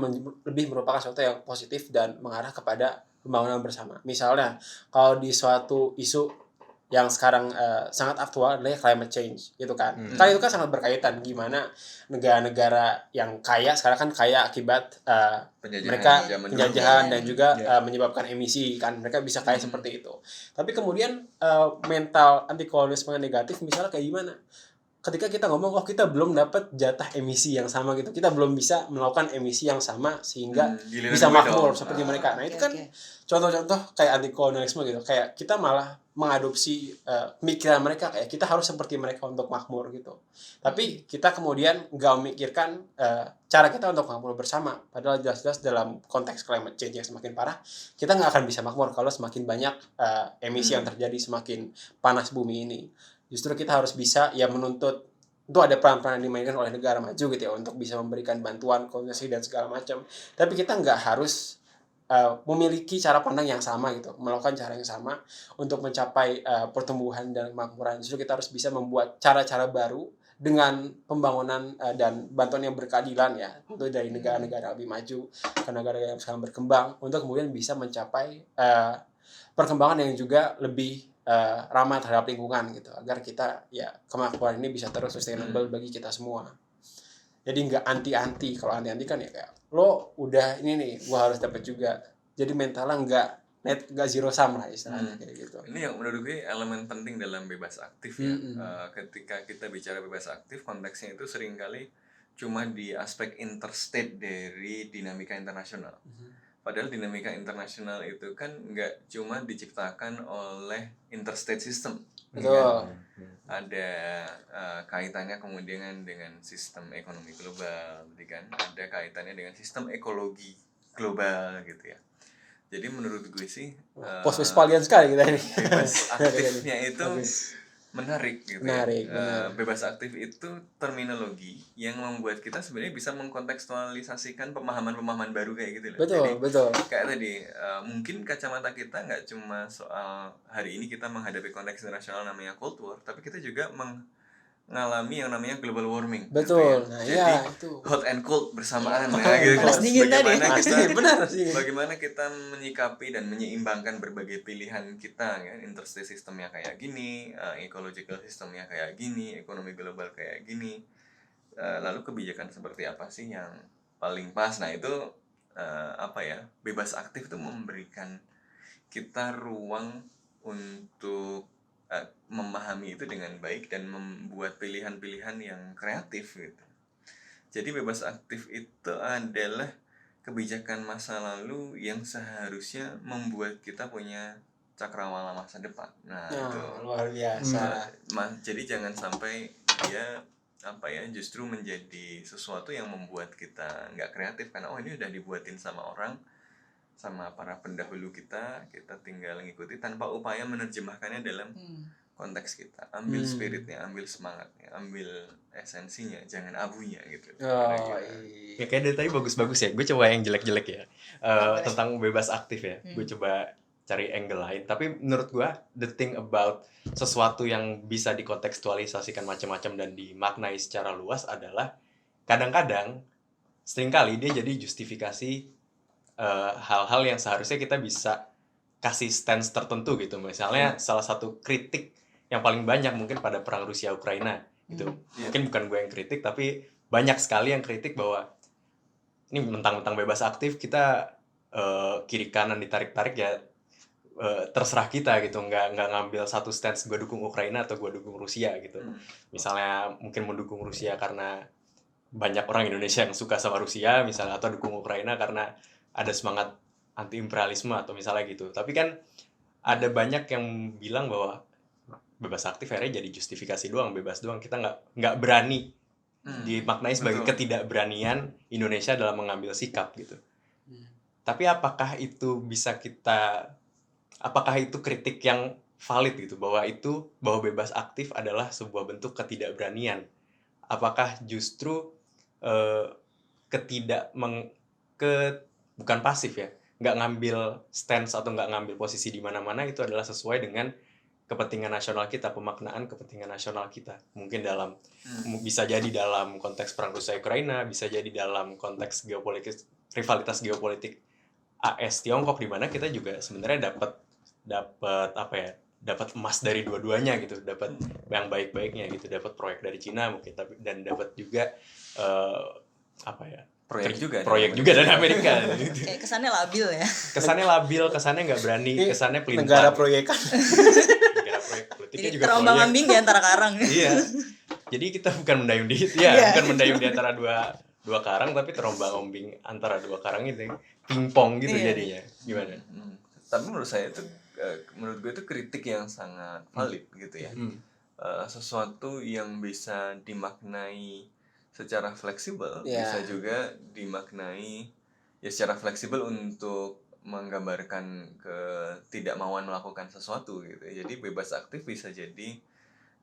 lebih merupakan sesuatu yang positif dan mengarah kepada pembangunan bersama. Misalnya kalau di suatu isu yang sekarang sangat aktual adalah climate change gitu kan. Kan itu kan sangat berkaitan gimana negara-negara yang kaya sekarang kan kaya akibat mereka penjajahan dan juga menyebabkan emisi kan, mereka bisa kaya seperti itu. Tapi kemudian mental anti kolonialisme negatif misalnya kayak gimana? Ketika kita ngomong kita belum dapat jatah emisi yang sama gitu, kita belum bisa melakukan emisi yang sama sehingga bisa makmur seperti mereka. Nah itu kan contoh-contoh kayak anti kolonialisme gitu, kayak kita malah mengadopsi pemikiran mereka, kayak kita harus seperti mereka untuk makmur gitu. Tapi kita kemudian nggak memikirkan cara kita untuk makmur bersama, padahal jelas-jelas dalam konteks climate change yang semakin parah, kita nggak akan bisa makmur kalau semakin banyak emisi yang terjadi, semakin panas bumi ini. Justru kita harus bisa ya menuntut itu ada peran-peran yang dimainkan oleh negara maju gitu ya untuk bisa memberikan bantuan, koordinasi dan segala macam. Tapi kita nggak harus memiliki cara pandang yang sama gitu, melakukan cara yang sama untuk mencapai pertumbuhan dan kemakmuran. Justru kita harus bisa membuat cara-cara baru dengan pembangunan dan bantuan yang berkeadilan ya, untuk dari negara-negara lebih maju ke negara yang sekarang berkembang, untuk kemudian bisa mencapai perkembangan yang juga lebih ramah terhadap lingkungan gitu, agar kita ya kemakmuran ini bisa terus sustainable bagi kita semua. Jadi nggak anti-anti. Kalau anti-anti kan ya kayak lo udah ini nih gua harus dapat juga, jadi mentalnya nggak zero sum lah istilahnya kayak gitu. Ini yang menurut gue elemen penting dalam bebas aktif ya. Ketika kita bicara bebas aktif, konteksnya itu seringkali cuma di aspek interstate dari dinamika internasional. Padahal dinamika internasional itu kan nggak cuma diciptakan oleh interstate system. Betul. Ada kaitannya kemudian dengan sistem ekonomi global, kan? Ada kaitannya dengan sistem ekologi global gitu ya. Jadi menurut gue sih post-Westphalian sekali kita ini. Bebas aktifnya itu menarik gitu menarik, ya. Bebas aktif itu terminologi yang membuat kita sebenarnya bisa mengkontekstualisasikan pemahaman-pemahaman baru kayak gitu loh. Betul, Jadi, betul. Kayak tadi mungkin kacamata kita nggak cuma soal hari ini kita menghadapi konteks internasional namanya Cold War, tapi kita juga mengalami yang namanya global warming. Betul. Gitu ya. Nah, jadi ya, itu. hot and cold bersamaan ya gitu. Panas dingin tadi. Bagaimana kita menyikapi dan menyeimbangkan berbagai pilihan kita ya, interstate systemnya kayak gini, ecological systemnya kayak gini, ekonomi global kayak gini. Lalu kebijakan seperti apa sih yang paling pas? Nah, itu bebas aktif itu memberikan kita ruang untuk memahami itu dengan baik dan membuat pilihan-pilihan yang kreatif gitu. Jadi bebas aktif itu adalah kebijakan masa lalu yang seharusnya membuat kita punya cakrawala masa depan. Nah, itu luar biasa. Jadi jangan sampai dia justru menjadi sesuatu yang membuat kita nggak kreatif karena ini udah dibuatin sama orang, sama para pendahulu kita tinggal ngikuti tanpa upaya menerjemahkannya dalam konteks kita. Ambil spiritnya, ambil semangatnya, ambil esensinya, jangan abunya gitu. Ya kayak dari tadi bagus-bagus ya. Gue coba yang jelek-jelek ya. Tentang bebas aktif ya. Gue coba cari angle lain. Tapi menurut gue, the thing about sesuatu yang bisa dikontekstualisasikan macam-macam dan dimaknai secara luas adalah kadang-kadang seringkali dia jadi justifikasi hal-hal yang seharusnya kita bisa kasih stance tertentu gitu. Misalnya salah satu kritik yang paling banyak mungkin pada perang Rusia-Ukraina gitu. Mungkin bukan gue yang kritik, tapi banyak sekali yang kritik bahwa ini mentang-mentang bebas aktif kita kiri kanan ditarik-tarik ya, terserah kita gitu, nggak ngambil satu stance gue dukung Ukraina atau gue dukung Rusia gitu. Misalnya mungkin mendukung Rusia karena banyak orang Indonesia yang suka sama Rusia misalnya, atau dukung Ukraina karena ada semangat anti imperialisme atau misalnya gitu. Tapi kan ada banyak yang bilang bahwa bebas aktif akhirnya jadi justifikasi doang, bebas doang, kita nggak berani, dimaknai sebagai ketidakberanian Indonesia dalam mengambil sikap gitu. Tapi apakah itu kritik yang valid gitu, bahwa bebas aktif adalah sebuah bentuk ketidakberanian? Apakah justru bukan pasif ya, nggak ngambil stance atau nggak ngambil posisi di mana-mana, itu adalah sesuai dengan kepentingan nasional kita, pemaknaan kepentingan nasional kita. Mungkin bisa jadi dalam konteks perang Rusia Ukraina, bisa jadi dalam konteks geopolitik, rivalitas geopolitik AS Tiongkok, di mana kita juga sebenarnya dapat emas dari dua-duanya gitu, dapat yang baik-baiknya gitu, dapat proyek dari Cina mungkin, dan dapat juga proyek juga dari Amerika. Kayak kesannya labil ya. Kesannya nggak berani, kesannya pelintang. Negara proyekan. Negara proyek politiknya Jadi juga terombang ambing di antara karang. Iya. Jadi kita bukan mendayung di antara dua karang, tapi terombang ambing antara dua karang itu, pingpong gitu jadinya. Gimana? Tapi menurut gue itu kritik yang sangat valid gitu ya. Sesuatu yang bisa dimaknai secara fleksibel, bisa juga dimaknai ya secara fleksibel untuk menggambarkan ketidakmauan melakukan sesuatu gitu. Jadi bebas aktif bisa jadi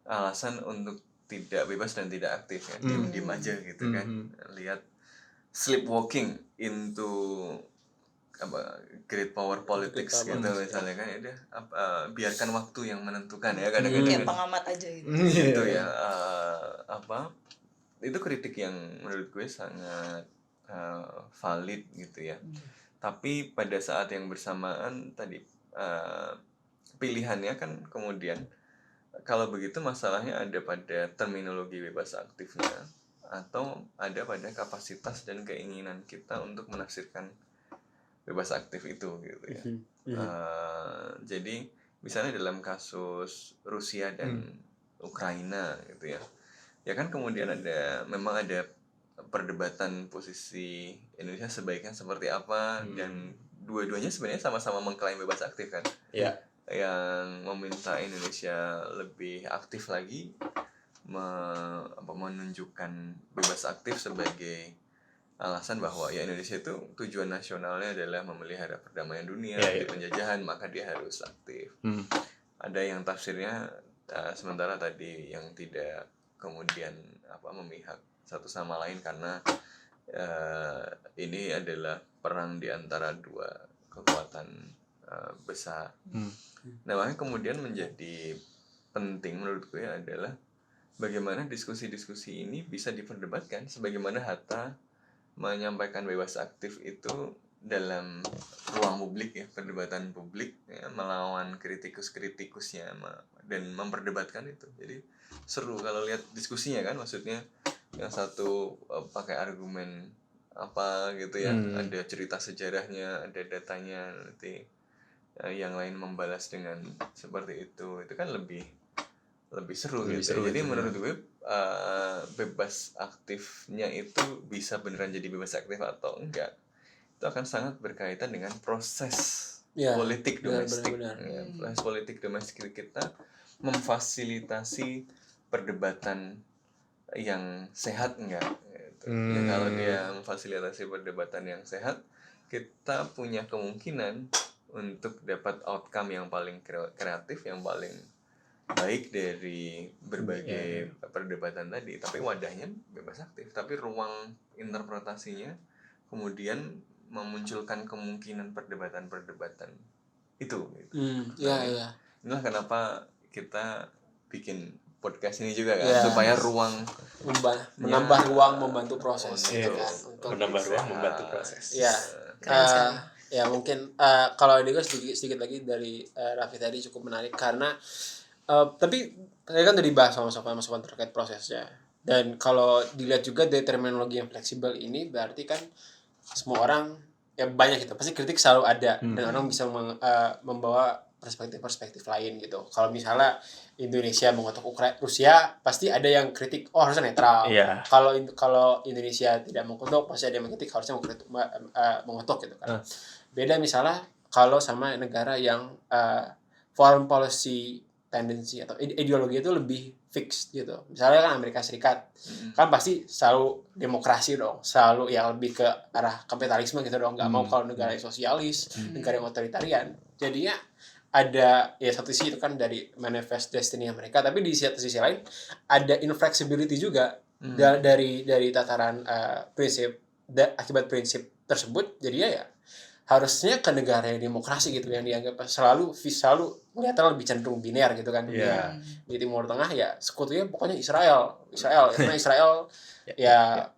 alasan untuk tidak bebas dan tidak aktif ya, diam aja gitu kan. Lihat sleepwalking into great power politics gitu misalnya kan, ya biarkan waktu yang menentukan ya kadang-kadang. Kayak pengamat aja gitu. Gitu ya, itu kritik yang menurut gue sangat valid gitu ya. Tapi pada saat yang bersamaan tadi pilihannya kan kemudian, kalau begitu masalahnya ada pada terminologi bebas aktifnya atau ada pada kapasitas dan keinginan kita untuk menafsirkan bebas aktif itu gitu ya. Jadi misalnya dalam kasus Rusia dan Ukraina gitu ya, ya kan kemudian memang ada perdebatan posisi Indonesia sebaiknya seperti apa, dan dua-duanya sebenarnya sama-sama mengklaim bebas aktif kan. Iya. Yang meminta Indonesia lebih aktif lagi, menunjukkan bebas aktif sebagai alasan bahwa ya Indonesia itu tujuan nasionalnya adalah memelihara perdamaian dunia di penjajahan, maka dia harus aktif. Ada yang tafsirnya sementara tadi yang tidak kemudian memihak satu sama lain karena ini adalah perang di antara dua kekuatan besar. Nah, makanya kemudian menjadi penting menurut gue adalah bagaimana diskusi-diskusi ini bisa diperdebatkan, sebagaimana Hatta menyampaikan bebas aktif itu dalam ruang publik ya, perdebatan publik ya, melawan kritikusnya dan memperdebatkan itu. Jadi seru kalau lihat diskusinya kan, maksudnya yang satu pakai argumen apa gitu ya, ada cerita sejarahnya, ada datanya, nanti yang lain membalas dengan seperti itu kan lebih seru gitu. Jadi menurut gue bebas aktifnya itu bisa beneran jadi bebas aktif atau enggak, itu akan sangat berkaitan dengan proses politik domestik. Proses politik domestik kita memfasilitasi perdebatan yang sehat enggak gitu. Ya, kalau dia memfasilitasi perdebatan yang sehat, kita punya kemungkinan untuk dapat outcome yang paling kreatif, yang paling baik dari berbagai perdebatan tadi. Tapi wadahnya bebas aktif, tapi ruang interpretasinya kemudian memunculkan kemungkinan perdebatan itu gitu. Inilah kenapa kita bikin podcast ini juga kan, supaya ruang menambah ruang membantu proses gitu kan, untuk menambah ruang membantu proses. Ya mungkin kalau Diego sedikit lagi dari Raffi tadi cukup menarik karena tapi saya kan tadi bahas sama terkait prosesnya, dan kalau dilihat juga dari terminologi yang fleksibel ini berarti kan semua orang ya banyak gitu, pasti kritik selalu ada dan orang bisa membawa perspektif lain gitu. Kalau misalnya Indonesia mengutuk Rusia, pasti ada yang kritik harusnya netral. Kalau Indonesia tidak mengutuk, pasti ada yang mengkritik harusnya mengutuk gitu kan. Beda misalnya kalau sama negara yang foreign policy tendency atau ideologi itu lebih fix gitu. Misalnya kan Amerika Serikat, kan pasti selalu demokrasi dong, selalu yang lebih ke arah kapitalisme gitu dong, nggak mau kalau negara yang sosialis, negara yang otoritarian. Jadinya ada ya satu sisi itu kan dari manifest destiny mereka, tapi di sisi lain ada inflexibility juga dari tataran prinsip akibat prinsip tersebut jadinya ya harusnya ke negara yang demokrasi gitu yang dianggap selalu melihatnya lebih cenderung biner gitu kan. Iya. Di Timur Tengah ya sekutunya pokoknya Israel ya, karena Israel ya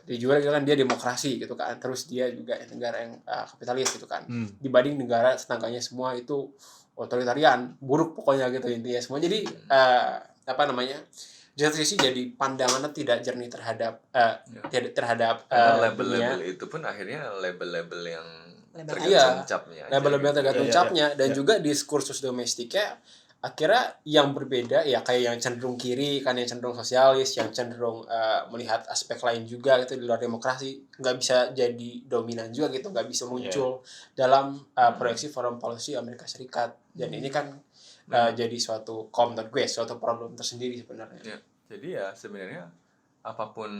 dijual gitu kan, dia demokrasi gitu kan, terus dia juga negara yang kapitalis gitu kan, dibanding negara tetangganya semua itu otoritarian buruk pokoknya gitu intinya semua. Jadi apa namanya, di satu sisi jadi pandangannya tidak jernih terhadap terhadap Karena dunia. label-label itu pun akhirnya label-label yang Label tergantung capnya aja label-label gitu. tergantung Iya, capnya dan juga diskursus domestiknya akhirnya yang berbeda ya, kayak yang cenderung kiri kan, yang cenderung sosialis, yang cenderung melihat aspek lain juga gitu di luar demokrasi, nggak bisa jadi dominan juga gitu, nggak bisa muncul dalam proyeksi foreign policy Amerika Serikat. Dan ini kan jadi suatu menurut gue suatu problem tersendiri sebenarnya. Ya, jadi ya sebenarnya apapun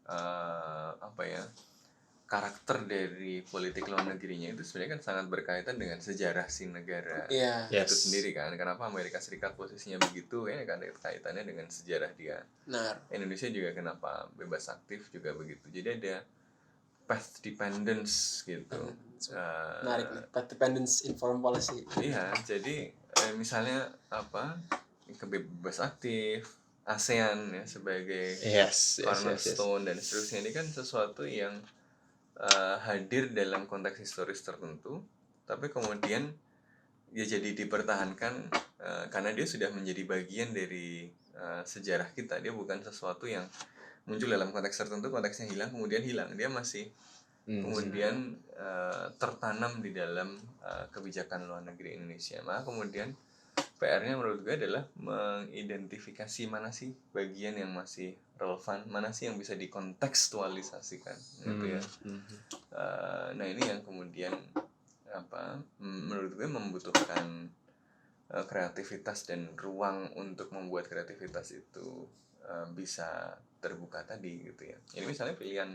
apa ya, karakter dari politik luar negerinya itu sebenarnya kan sangat berkaitan dengan sejarah si negara Iya. itu sendiri kan. Kenapa Amerika Serikat posisinya begitu ya, kan ada kaitannya dengan sejarah dia. Benar. Indonesia juga kenapa bebas aktif juga begitu. Jadi ada path dependence gitu. Menarik nih, path dependence in foreign policy. Iya, jadi misalnya apa, bebas aktif, ASEAN ya sebagai cornerstone dan seterusnya, ini kan sesuatu yang hadir dalam konteks historis tertentu, tapi kemudian dia jadi dipertahankan karena dia sudah menjadi bagian dari sejarah kita. Dia bukan sesuatu yang muncul dalam konteks tertentu, konteksnya hilang, kemudian hilang. Dia masih kemudian tertanam di dalam kebijakan luar negeri Indonesia. Maka kemudian PR-nya menurut gue adalah mengidentifikasi mana sih bagian yang masih relevan, mana sih yang bisa dikontekstualisasikan gitu ya. Nah ini yang kemudian apa, menurut gue membutuhkan kreativitas dan ruang untuk membuat kreativitas itu bisa terbuka tadi gitu ya. Ini misalnya pilihan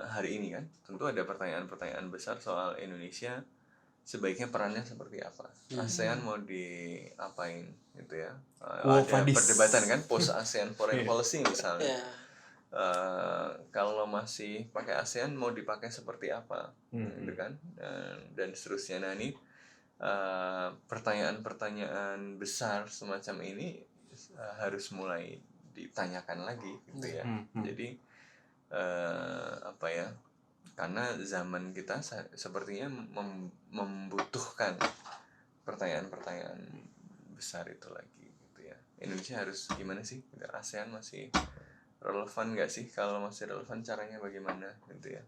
hari ini kan tentu ada pertanyaan-pertanyaan besar soal Indonesia sebaiknya perannya seperti apa, ASEAN mau diapain gitu ya. Ada perdebatan kan post ASEAN foreign policy misalnya. Kalau masih pakai ASEAN mau dipakai seperti apa gitu kan, dan seterusnya. Nah ini pertanyaan-pertanyaan besar semacam ini harus mulai ditanyakan lagi gitu ya. Jadi apa ya, karena zaman kita sepertinya membutuhkan pertanyaan-pertanyaan besar itu lagi gitu ya. Indonesia harus gimana sih? ASEAN masih relevan nggak sih? Kalau masih relevan caranya bagaimana gitu ya.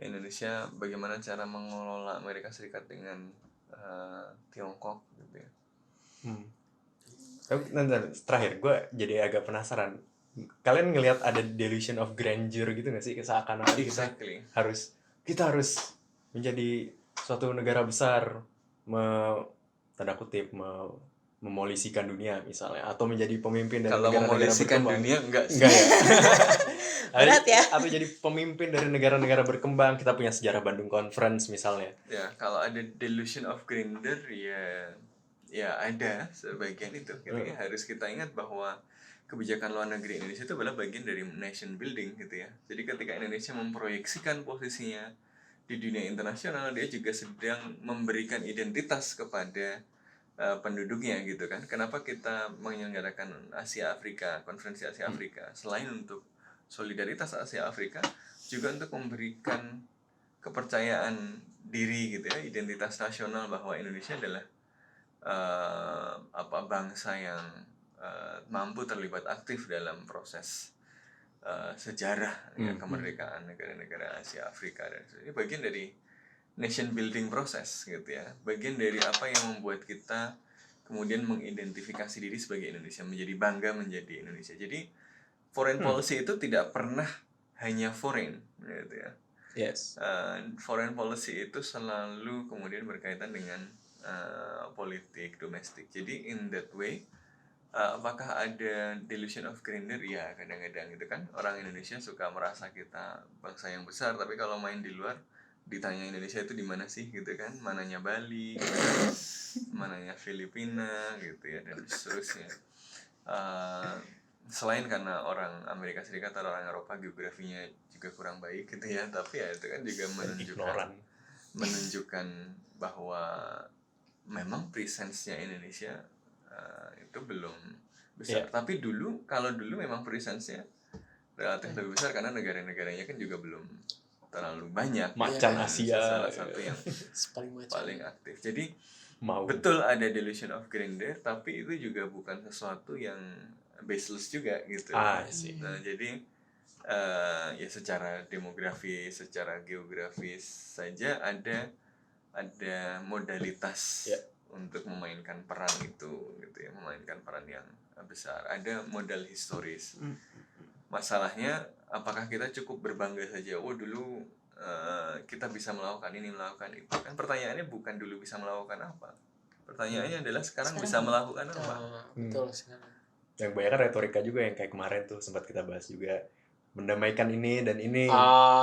Indonesia bagaimana cara mengelola Amerika Serikat dengan Tiongkok gitu ya. Terakhir gue jadi agak penasaran, kalian ngelihat ada delusion of grandeur gitu nggak sih, seakan-akan kita harus menjadi suatu negara besar, tanda kutip memolisikan dunia misalnya, atau menjadi pemimpin dari kalau negara-negara memolisikan berkembang. dunia enggak sih. Enggak ya. Berat ya. Atau jadi pemimpin dari negara-negara berkembang, kita punya sejarah Bandung Conference misalnya. Ya kalau ada delusion of grandeur ya ada sebagian itu. Jadi harus kita ingat bahwa kebijakan luar negeri Indonesia itu adalah bagian dari nation building gitu ya. Jadi ketika Indonesia memproyeksikan posisinya di dunia internasional, dia juga sedang memberikan identitas kepada penduduknya gitu kan. Kenapa kita menyelenggarakan Asia Afrika, konferensi Asia Afrika, selain untuk solidaritas Asia Afrika, juga untuk memberikan kepercayaan diri gitu ya, identitas nasional bahwa Indonesia adalah bangsa yang mampu terlibat aktif dalam proses sejarah kemerdekaan negara-negara Asia Afrika, dan ini bagian dari nation building proses gitu ya, bagian dari apa yang membuat kita kemudian mengidentifikasi diri sebagai Indonesia, menjadi bangga menjadi Indonesia. Jadi foreign policy itu tidak pernah hanya foreign gitu ya. Foreign policy itu selalu kemudian berkaitan dengan politik domestik. Jadi in that way, apakah ada delusion of grandeur? Ya kadang-kadang gitu kan, orang Indonesia suka merasa kita bangsa yang besar, tapi kalau main di luar ditanya Indonesia itu di mana sih gitu kan, mananya Bali, mananya Filipina gitu ya, dan seterusnya. Selain karena orang Amerika Serikat atau orang Eropa geografinya juga kurang baik gitu ya, tapi ya itu kan juga ignoran. menunjukkan bahwa memang presence-nya Indonesia itu belum besar. Tapi kalau dulu memang presence-nya relatif lebih besar karena negara-negaranya kan juga belum terlalu banyak. Macan Indonesia Asia. salah satu yang paling aktif. Jadi betul ada delusion of grandeur, tapi itu juga bukan sesuatu yang baseless juga gitu. Sih. Nah, jadi ya secara demografi, secara geografis saja ada modalitas untuk memainkan peran itu gitu ya, memainkan peran yang besar. Ada modal historis. Masalahnya apakah kita cukup berbangga saja, dulu kita bisa melakukan ini, melakukan itu. Kan pertanyaannya bukan dulu bisa melakukan apa. Pertanyaannya adalah sekarang bisa melakukan apa. Betul sekali. Yang banyak kan retorika juga yang kayak kemarin tuh sempat kita bahas juga, mendamaikan ini dan ini.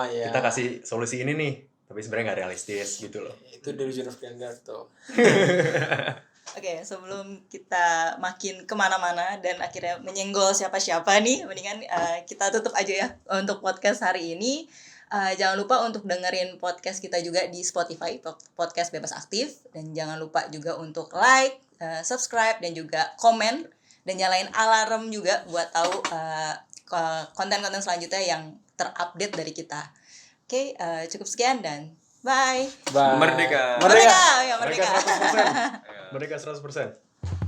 Kita kasih solusi ini nih, tapi sebenarnya nggak realistis gitu loh. Itu delusion of grandeur tuh. Oke, sebelum kita makin kemana-mana dan akhirnya menyenggol siapa-siapa nih, mendingan kita tutup aja ya untuk podcast hari ini. Jangan lupa untuk dengerin podcast kita juga di Spotify, Podcast Bebas Aktif. Dan jangan lupa juga untuk like, subscribe, dan juga komen. Dan nyalain alarm juga buat tahu konten-konten selanjutnya yang terupdate dari kita. Oke, cukup sekian dan bye. Merdeka. Merdeka. Ya, Merdeka 100%. Merdeka 100%.